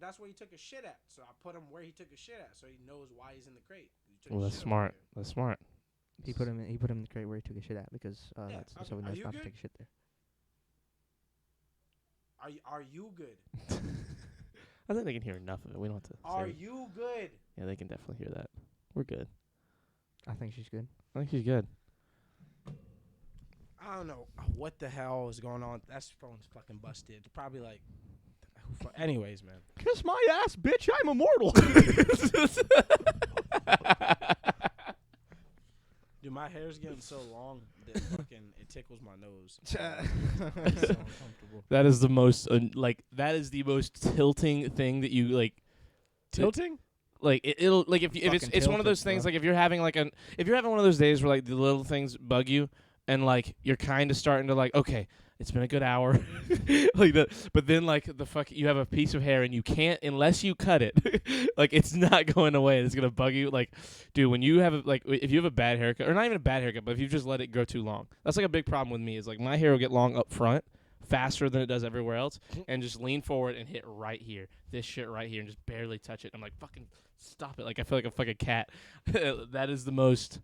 That's where he took his shit at. So I put him where he took his shit at, so he knows why he's in the crate. Well, that's smart. That's smart. He put him in the crate where he took his shit at because Yeah, so he are knows you not to good? take his shit there. Are you good? I think they can hear enough of it. We don't have to. Are say it. you good? Yeah, they can definitely hear that. We're good. I think she's good. I think she's good. I don't know what the hell is going on. That phone's fucking busted. It's probably like. Anyways, man. Kiss my ass, bitch! I'm immortal. Dude, my hair's getting so long that fucking it tickles my nose. It's so uncomfortable. That is the most that is the most tilting thing that you like. Tilting? Like it'll like if it's Fucking one of those tilted, things bro. like if you're having if you're having one of those days where like the little things bug you and like you're kind of starting to like, okay, it's been a good hour, like but then like you have a piece of hair and you can't unless you cut it, like it's not going away. It's gonna bug you. Like, dude, when you have if you have a bad haircut or not even a bad haircut, but if you just let it grow too long, that's like a big problem with me. Is like my hair will get long up front faster than it does everywhere else, and just lean forward and hit right here, this shit right here, and just barely touch it. I'm like, fucking stop it! Like I feel like a fucking cat. That is the most.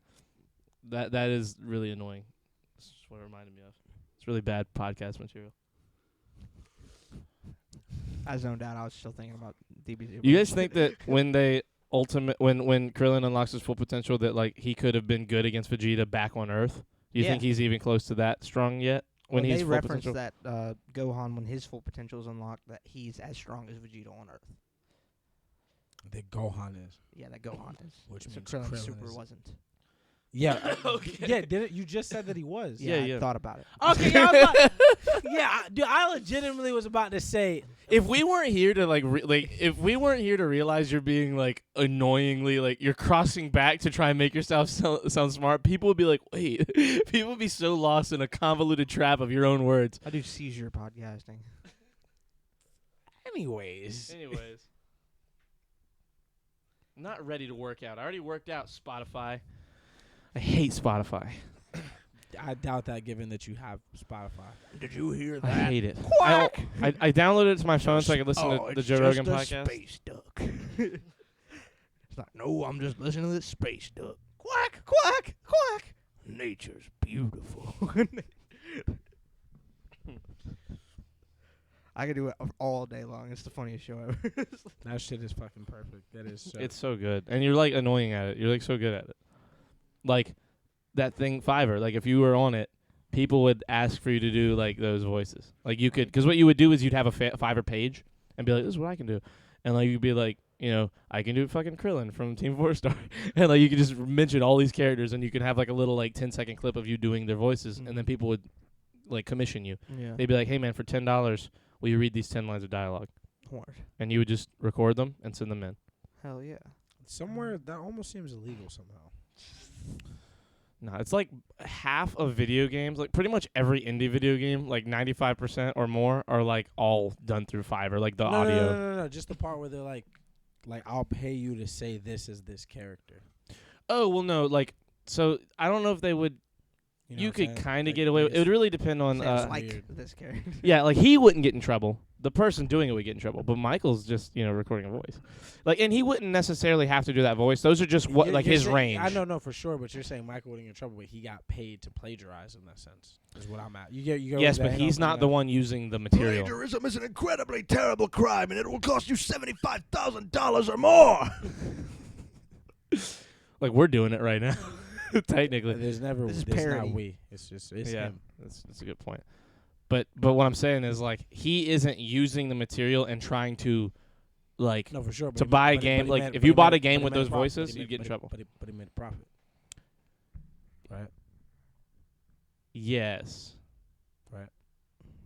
That is really annoying. That's just what it reminded me of. It's really bad podcast material. I zoned out. I was still thinking about DBZ. You guys think that when when Krillin unlocks his full potential, that like he could have been good against Vegeta back on Earth? Do you Yeah. think he's even close to that strong yet? When he's they full referenced potential? that Gohan, when his full potential is unlocked, that he's as strong as Vegeta on Earth. The Gohan is. Yeah, that Gohan is. Which so means Krillin Krillin Super is- wasn't. Yeah. Okay. Yeah, did it? You just said that he was. Yeah, I yeah. thought about it. Okay, yeah, I was about, yeah, dude, I legitimately was about to say, If we weren't here to if we weren't here to realize you're being like annoyingly like you're crossing back to try and make yourself sound smart, people would be like, wait, people would be so lost in a convoluted trap of your own words. I do seizure podcasting. anyways. I'm not ready to work out. I already worked out Spotify. I hate Spotify. I doubt that given that you have Spotify. Did you hear I hate it. Quack! I downloaded it to my phone so I could listen to the Joe Rogan podcast. Space duck. It's not. No, I'm just listening to this space duck. Quack! Quack! Quack! Nature's beautiful. I could do it all day long. It's the funniest show ever. That shit is fucking perfect. That is so. It's so good. And you're like annoying at it. You're like so good at it. Like that thing Fiverr, like if you were on it, people would ask for you to do like those voices. Like you could, because what you would do is you'd have a Fiverr page and be like, this is what I can do. And like you'd be like, you know, I can do fucking Krillin from Team 4-Star. And like you could just mention all these characters and you could have like a little like 10-second clip of you doing their voices. And then people would like commission you. Yeah. They'd be like, hey man, for $10, will you read these 10 lines of dialogue? Hard. And you would just record them and send them in. Hell yeah. Somewhere that almost seems illegal somehow. No, it's like half of video games, like pretty much every indie video game, like 95% or more are like all done through Fiverr, like the audio. No. Just the part where they're like I'll pay you to say this is this character. Oh, well, no, like, so I don't know if they would, You, know you what I'm could saying? kind of Like, get away like with it. Would really depend on, Sounds like weird. this character. yeah, like he wouldn't get in trouble. The person doing it would get in trouble. But Michael's just, you know, recording a voice. Like, and he wouldn't necessarily have to do that voice. Those are just what, like You're his saying- range. I don't know for sure, but you're saying Michael wouldn't get in trouble, but he got paid to plagiarize in that sense. Is what I'm at. You get Yes, but he's not the one using the material. Plagiarism is an incredibly terrible crime, and it will cost you $75,000 or more. Like, we're doing it right now, technically. There's never. This is It's parody. not we. It's just. It's Yeah, him. that's a good point. But what I'm saying is like he isn't using the material and trying to like No, for sure. to buy a game. Like if you bought a game with those voices, you'd get in trouble. But he made a profit. Right. Yes. Right.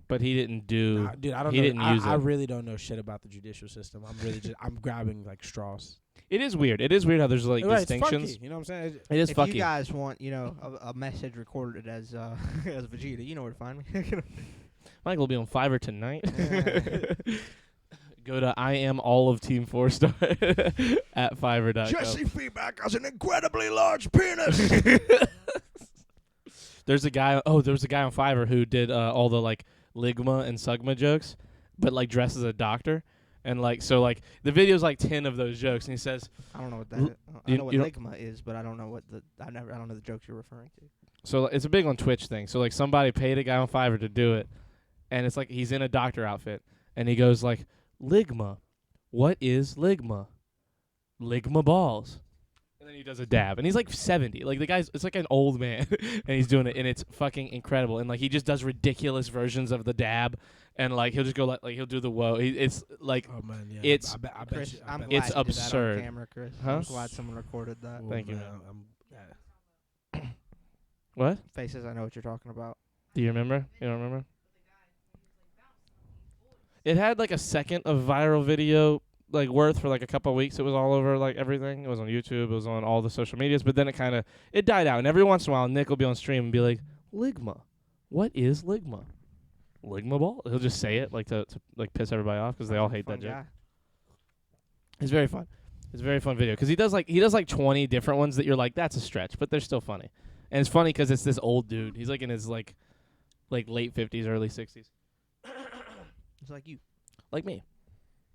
But he didn't do. Nah, dude, I don't he know. didn't use I it. really don't know shit about the judicial system. I'm really just I'm grabbing like straws. It is weird. It is weird how there's like Right, distinctions. It's funky, you know what I'm saying? It is if fucky. you guys want, a message recorded as as Vegeta, you know where to find me. Michael will be on Fiverr tonight. Yeah. Go to I am all of Team 4-Star at Fiverr.com. Jesse Feedback has an incredibly large penis. There's a guy. Oh, there was a guy on Fiverr who did all the like Ligma and Sugma jokes, but like dressed as a doctor, and like so like the video's like 10 of those jokes, and he says, I don't know what that is. I know what Ligma is, but I don't know what I don't know the jokes you're referring to. so it's a big on Twitch thing. So like somebody paid a guy on Fiverr to do it, and it's like he's in a doctor outfit, and he goes like, Ligma, what is Ligma? Ligma balls. And then he does a dab, and he's like 70. Like the guy's, it's like an old man, and he's doing it, and it's fucking incredible. And like he just does ridiculous versions of the dab, and like he'll just go like he'll do the whoa. It's like Oh man, yeah. It's- I bet Chris, you, I'm bet glad It's you did that absurd. on camera, Chris. Huh? I'm glad someone recorded that. Well, Thank you, man. man. I'm- what? Faces, I know what you're talking about. Do you remember? You don't remember? It had like a second of viral video like worth for like a couple of weeks. It was all over like everything. It was on YouTube. It was on all the social medias. But then it died out. And every once in a while, Nick will be on stream and be like, Ligma. What is Ligma? Ligma ball? He'll just say it like to like piss everybody off because they all hate that joke. Guy. It's very fun. It's a very fun video because he does like 20 different ones that you're like, that's a stretch, but they're still funny. And it's funny because it's this old dude. He's like in his like late 50s, early 60s. It's like you. Like me.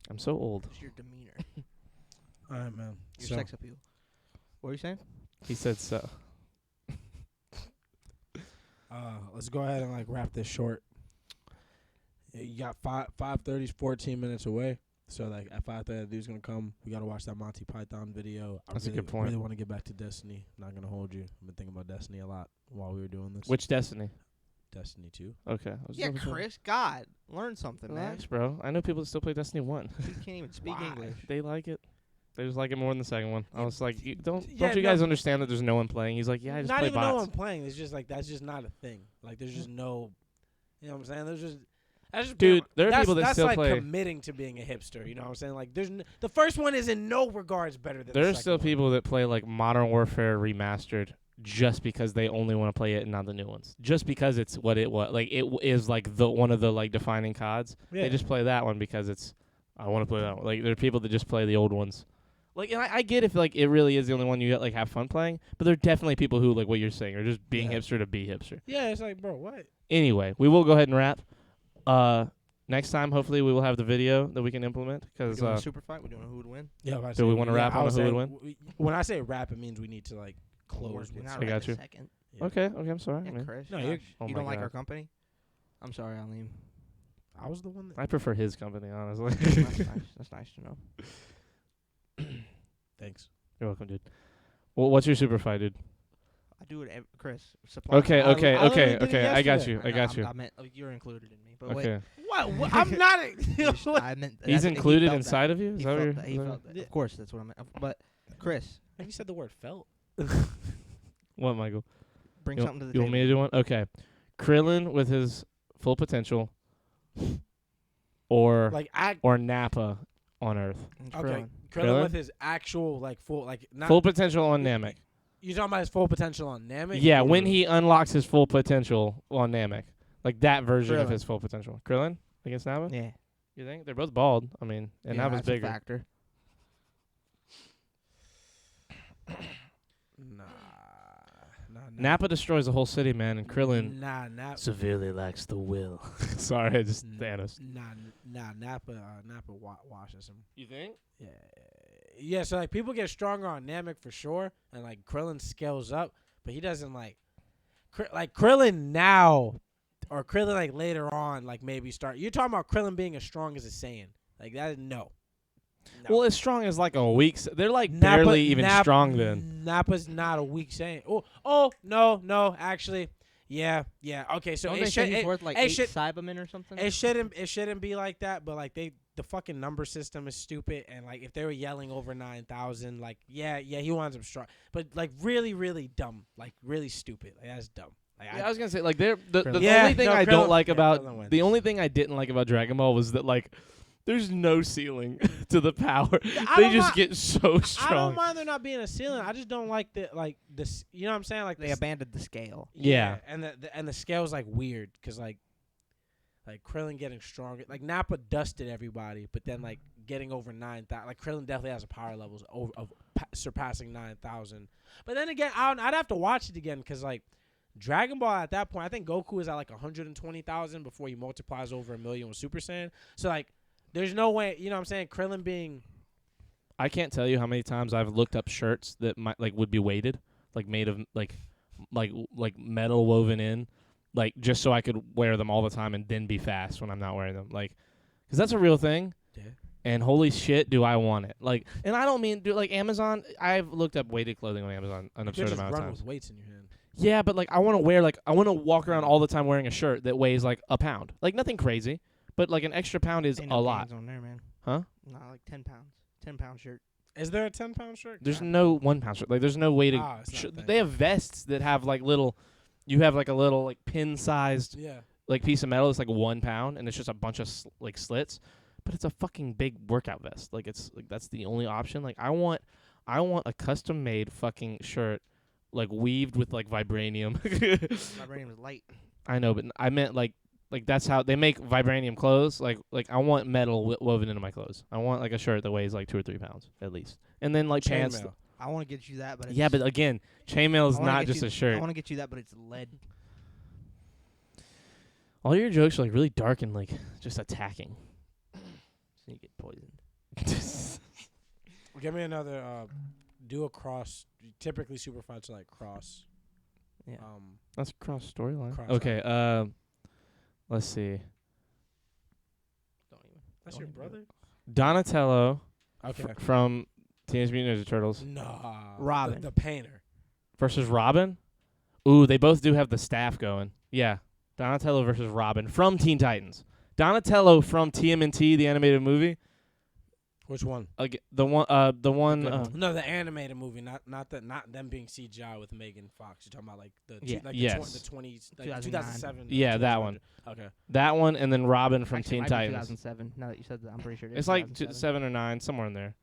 I'm so old. It's your demeanor. All right, man. Your So, sex appeal. What are you saying? He said so. let's go ahead and like wrap this short. You got 5:30's 14 minutes away. So like at 5:30, the dude's gonna come. We gotta watch that Monty Python video. That's a good point. I really want to get back to Destiny. Not gonna hold you. I've been thinking about Destiny a lot while we were doing this. Which Destiny? Destiny 2. Okay. I was Yeah, looking for- Chris. God, learn something, man. Relax, bro. I know people that still play Destiny 1. You can't even speak Why? English. They like it. They just like it more than the second one. I was like, don't Yeah, you guys no. understand that there's no one playing? He's like, yeah, I just not play even know bots. I'm playing. It's just like that's just not a thing. Like there's just no, you know what I'm saying? There's just. That's just Dude, being- there are that's, people that that's still like play- committing to being a hipster. You know what I'm saying? Like there's the first one is in no regards better than There the are second still one. people that play like Modern Warfare Remastered just because they only want to play it and not the new ones. Just because it's what it was. Like it is like the one of the like defining CODs. Yeah. They just play that one because it's I want to play that one. Like there are people that just play the old ones. Like and I get if like it really is the only one you like have fun playing, but there are definitely people who like what you're saying are just being Yeah. hipster to be hipster. Yeah, it's like, bro, what? Anyway, we will go ahead and wrap. Next time, hopefully, we will have the video that we can implement. We're Because doing a super fight. We're doing who would win. Yeah, Do we wanna wrap on I was who would saying, win? When I say wrap, it means we need to like close. We're with not something. I got right you. this second. Yeah. okay, I'm sorry. Yeah, man. Chris. No, gosh. you're- Oh You my don't like God. our company? I'm sorry, Alim. I was the one that. I prefer his company, honestly. That's nice. That's nice to know. Thanks. You're welcome, dude. Well, what's your super fight, dude? I do it, Chris. Supply. Okay, I literally did it I got yesterday. you. I got you. I meant you're included in me. But wait. Okay. What? I'm not. I meant He's he included felt inside of you? Is He that what felt you're that. He felt that. Of course, that's what I meant. But Chris, Have you said the word felt? What, Michael? bring You, something to the you want me table. to do one? Okay. Krillin with his full potential, or Like I. or Nappa on Earth. It's Okay. Krillin. Krillin Krillin? with his actual like full like not. Full potential on Namek. You talking about his full potential on Namek? Yeah, when he unlocks his full potential on Namek. Like that version of Krillin. his full potential. Krillin against Nappa? Yeah. You think? They're both bald. I mean, and yeah, Nappa's that's a bigger. factor. Nah. Nappa destroys the whole city, man, and Krillin Nah. severely lacks the will. Sorry, I just N- Thanos. Nappa washes him. You think? Yeah. So like people get stronger on Namek for sure, and like Krillin scales up, but he doesn't like Krillin now, or Krillin like later on, like maybe start. You're talking about Krillin being as strong as a Saiyan, like that? No. Well, as strong as like a week. They're like Nappa- barely even Nap- strong then. Nappa's not a weak Saiyan. Oh no. Actually, Yeah. Okay, so Don't it they say should he's it, worth like it 8 should Cybermen or something? it shouldn't be like that. But like the fucking number system is stupid. And like if they were yelling over 9,000, like yeah, he winds up strong. But like really, really dumb. Like really stupid. Like that's dumb. Like, Yeah, I was gonna say like the Yeah, only thing no, I Krillin- don't like yeah, about Krillin wins. the only thing I didn't like about Dragon Ball was that like there's no ceiling to the power. I They don't just mi- get so I don't strong. mind there not being a ceiling. I just don't like the like this. You know what I'm saying? Like They this, abandoned the scale. Yeah. and the scale's like weird because like Krillin getting stronger. Like Nappa dusted everybody, but then like getting over 9,000. Like Krillin definitely has a power levels of surpassing 9,000. But then again, I'd have to watch it again because like Dragon Ball at that point, I think Goku is at like 120,000 before he multiplies over 1,000,000 with Super Saiyan. So like, there's no way. You know what I'm saying? Krillin being I can't tell you how many times I've looked up shirts that might like would be weighted, like made of like metal woven in, like just so I could wear them all the time and then be fast when I'm not wearing them, like, because that's a real thing. Yeah. And holy shit, do I want it? Like, and I don't mean like Amazon. I've looked up weighted clothing on Amazon an you could absurd just amount of run times. with weights in your hand. Yeah, but like I want to walk around all the time wearing a shirt that weighs like a pound, like nothing crazy, but like an extra pound is Ain't a no lot, gains on there, man. huh? Not like 10 pounds. 10-pound shirt. Is there a 10-pound shirt? There's God. no 1 pound shirt. Like there's no way to. Ah, it's not that. They have vests that have like little. You have like a little like pin sized Yeah. like piece of metal. It's like 1 pound, and it's just a bunch of like slits. But it's a fucking big workout vest. Like it's like that's the only option. Like I want a custom made fucking shirt, like weaved with like vibranium. Vibranium is light. I know, but I meant like that's how they make vibranium clothes. Like I want metal woven into my clothes. I want like a shirt that weighs like 2 or 3 pounds at least, and then like pants. Chainmail. I want to get you that, but it's Yeah, but again, chainmail is I wanna not get just you- a shirt. I want to get you that, but it's lead. All your jokes are like really dark and like just attacking. So you get poisoned. Give me another. Do a cross. Typically, super fights are like cross. Yeah. That's a cross storyline. Cross Okay. Let's see. Don't even. That's Don't your even do brother. Donatello Okay. from Teenage Mutant Ninja Turtles Nah. Robin. The painter. versus Robin. Ooh, they both do have the staff going. Yeah. Donatello versus Robin from Teen Titans. Donatello from TMNT, the animated movie. Which one? The one. Good one. No, the animated movie, not them being CGI with Megan Fox. You're talking about like the Yeah. Yes. the 20s, like 2009. 2007. Yeah, that one. Okay. That one, and then Robin from Actually, it Teen might be Titans. 2007. Now that you said that, I'm pretty sure it is It's like 2007. 7 or 9, somewhere in there.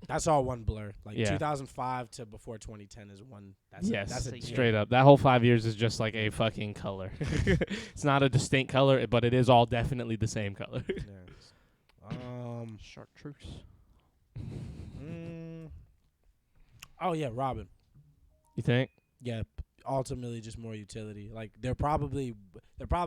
That's all one blur. Like Yeah. 2005 to before 2010 is one. That's Yes, that's a straight up. That whole 5 years is just like a fucking color. It's not a distinct color, but it is all definitely the same color. Yeah. Chartreuse. Oh yeah, Robin. You think? Yeah, ultimately just more utility. Like they're probably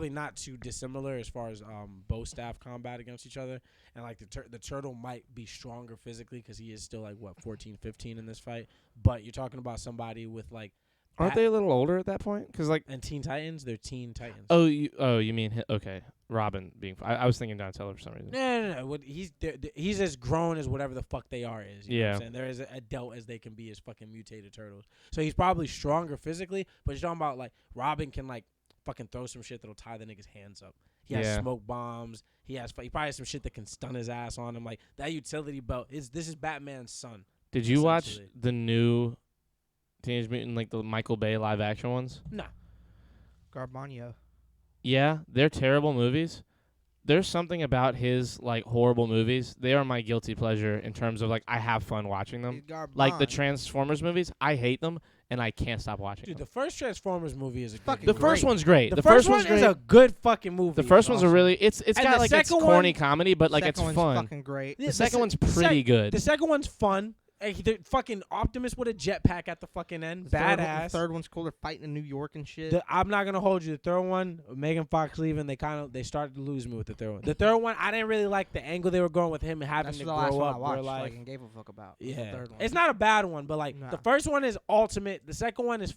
not too dissimilar as far as bow staff combat against each other. And like the turtle might be stronger physically because he is still like what 14, 15 in this fight. But you're talking about somebody with like Aren't they a little older at that point? Because like, and Teen Titans, they're Teen Titans. you mean okay, Robin being. I was thinking Donatello for some reason. No. What he's as grown as whatever the fuck they are is. You know what I'm Yeah. saying? They're as adult as they can be as fucking mutated turtles. So he's probably stronger physically, but you're talking about like Robin can like fucking throw some shit that'll tie the nigga's hands up. He has Yeah. smoke bombs. He probably has some shit that can stun his ass on him. Like that utility belt this is Batman's son. Did you watch essentially. the new Teenage Mutant, like the Michael Bay live action ones? Nah. Garbanio. Yeah, they're terrible movies. There's something about his like horrible movies. They are my guilty pleasure in terms of like I have fun watching them. Like the Transformers movies, I hate them and I can't stop watching Dude, them. the first Transformers movie is a Fucking The good first great. one's great. The first one one's great. is a good fucking movie. The first It's one's awesome. a really it's And got the like its second corny one- comedy, but like it's Second fun. one's fucking great. The second one's pretty good. The second one's fun. The fucking Optimus with a jetpack at the fucking end. Badass. Third one's cool. They're fighting in New York and shit. I'm not gonna hold you. The third one, Megan Fox leaving, they started to lose me with the third one. The third one, I didn't really like the angle they were going with him having That's to the last grow one up. I where, watched, like, and gave a fuck about. yeah, The third one. it's not a bad one, but like Nah. the first one is ultimate. The second one is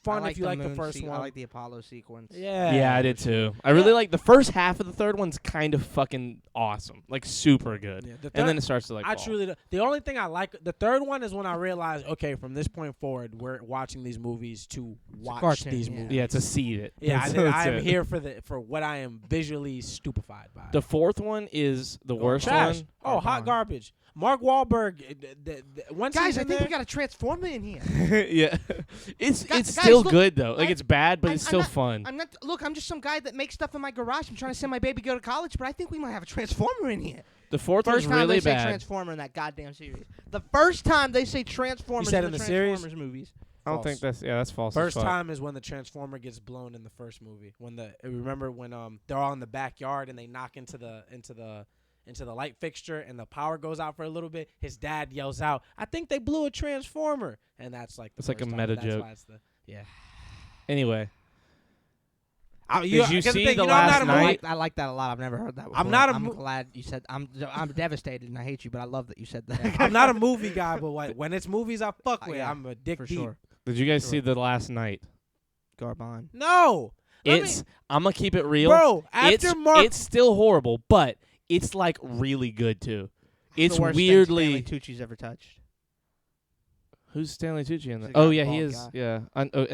fun I if you like the moon first one. I like the Apollo sequence. Yeah, I did too. I really like the first half of the third one's kind of fucking awesome, like super good, Yeah, the and then third- it starts to like. I fall. truly the only thing I like the third one is when I realized, okay, from this point forward, we're watching these movies to watch cartoon, these yeah. movies. Yeah, to see it. Yeah, That's I am it. here for what I am visually stupefied by. The fourth one is the worst Trash. one. Oh, hot garbage. Mark Wahlberg. Once Guys, he's I in think there, we got a transformer in here. Yeah, it's Guys, still look, good though. Like I- it's bad, but I'm- it's I'm still not- fun. I'm not. Look, I'm just some guy that makes stuff in my garage. I'm trying to send my baby to go to college, but I think we might have a transformer in here. The fourth one's First time really they say bad. transformer in that goddamn series. The first time they say transformers said in in the the series? Transformers movies. I don't think that's false. as first fuck. time is when the Transformer gets blown in the first movie. Remember when they're all in the backyard and they knock into the light fixture and the power goes out for a little bit. His dad yells out, "I think they blew a Transformer," and that's like It's like a first meta time. That's joke. why it's Anyway, Did Did you see the last night? I like that a lot. I've never heard that before. I'm not a I'm mo- glad you said. I'm devastated and I hate you, but I love that you said that. I'm not a movie guy, but when it's movies I fuck with, Yeah, I'm a dick for deep. sure. Did you guys Sure. see the last night? Garbon. No, I'm gonna keep it real. bro. After Mark, It's still horrible, but it's like really good too. It's the worst weirdly. thing Stanley Tucci's ever touched. Who's Stanley Tucci in He's that? a Oh guy- yeah, he bald is. guy. Yeah,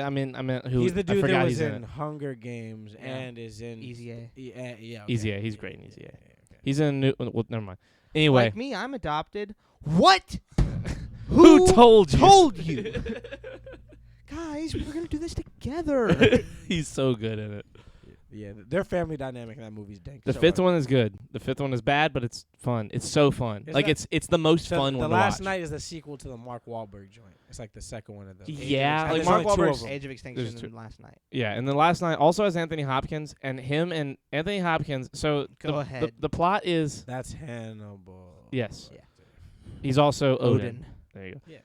I mean who? he's the I dude forgot that was he's in in it. Hunger Games Yeah. and is in Easy A. Yeah, Easy okay. A. He's great in Easy A. okay. He's in a new. Well, never mind. Anyway, Like me, I'm adopted. What? who told you? told you? Guys, we're gonna do this together. He's so good in it. Yeah, their family dynamic in that movie's dank. The So fifth good. one is good. The fifth one is bad, but it's fun. It's so fun. Is Like that- it's the most So fun the one to last watch. night is the sequel to the Mark Wahlberg joint. It's like the second one of those. Yeah, And like there's Mark only two of Wahlberg's- them. Age of Extinction There's two. and Last Night. Yeah, and the last night also has Anthony Hopkins and him and Anthony Hopkins. So Go the, ahead. The plot is That's Hannibal. yes. Yeah. He's also Odin. There you go. Yeah.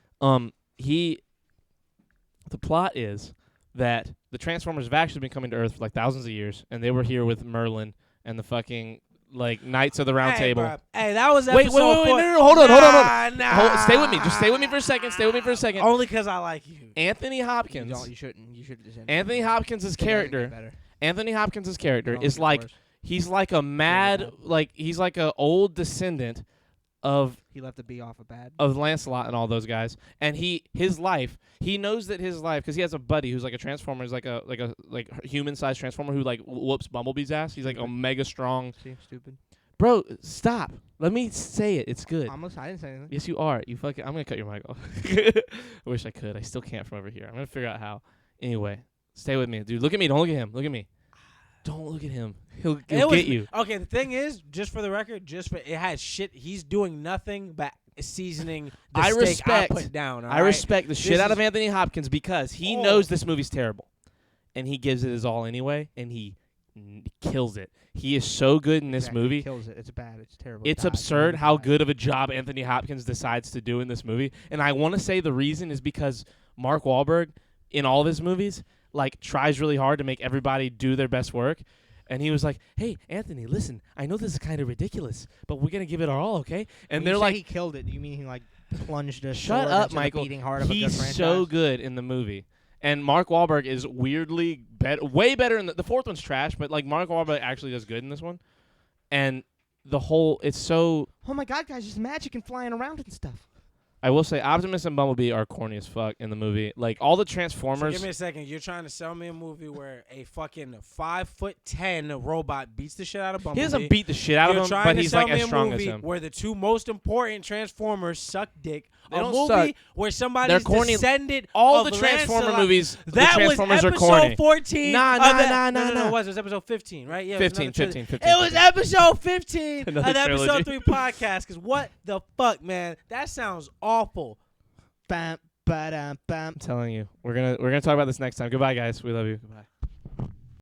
The plot is that the Transformers have actually been coming to Earth for like thousands of years, and they were here with Merlin and the fucking like Knights of the Round Table. Bruh. Hey, that was Wait, episode wait, four. no, hold on. Nah. Stay with me. Just stay with me for a second. Stay with me for a second. Only because I like you. Anthony You Hopkins. don't. You shouldn't. You should just. Anthony Hopkins' character. Anthony Hopkins' character is like he's like a mad bad. like he's like a old descendant of he left the B off of bad. Lancelot and all those guys, and he knows that his life, because he has a buddy who's like a transformer, he's like a human sized transformer who like whoops Bumblebee's ass. He's like a mega strong. See, stupid. Bro, stop. Let me say it. It's good. I didn't say anything. Yes, you are. You fucking. I'm gonna cut your mic off. I wish I could. I still can't from over here. I'm gonna figure out how. Anyway, stay with me, dude. Look at me. Don't look at him. Look at me. Don't look at him. He'll get you. Okay, the thing is, just for the record, it has shit. He's doing nothing but seasoning the I steak respect- I put down. I respect the shit This out of is- Anthony Hopkins because he Oh. knows this movie's terrible, and he gives it his all anyway, and he kills it. He is so good in this Exactly, movie. kills it. It's bad. It's terrible. It's Dies. absurd Dies. how good of a job Anthony Hopkins decides to do in this movie. And I want to say the reason is because Mark Wahlberg, in all of his movies, like tries really hard to make everybody do their best work. And he was like, "Hey, Anthony, listen, I know this is kind of ridiculous, but we're gonna give it our all, okay?" And When they're you say like, he killed it. Do you mean he like plunged a "Shut sword up, into the Michael. beating heart of a good He's franchise? so good in the movie." And Mark Wahlberg is weirdly way better in the fourth one's trash, but like Mark Wahlberg actually does good in this one. And it's so. Oh my God, guys! There's magic and flying around and stuff. I will say Optimus and Bumblebee are corny as fuck in the movie. Like all the So Transformers. give me a second. You're trying to sell me a movie where a fucking 5'10" robot beats the shit out of Bumblebee. He doesn't beat the shit out You're of him, trying but to he's sell like me as a strong as movie him. where the two most important Transformers suck dick. They a don't movie suck. where somebody's They're corny. descended All of the Transformer Lancelot. movies, the That was Transformers are episode corny. 14. Nah, of nah, that- nah, no, nah. it was episode 15, right? Yeah, 15. It was episode 15 of Another the episode trilogy. 3 podcast. Because what the fuck, man? That sounds awful. Bam, ba-dum, bam. I'm telling you, we're gonna talk about this next time. Goodbye, guys. We love you. Goodbye.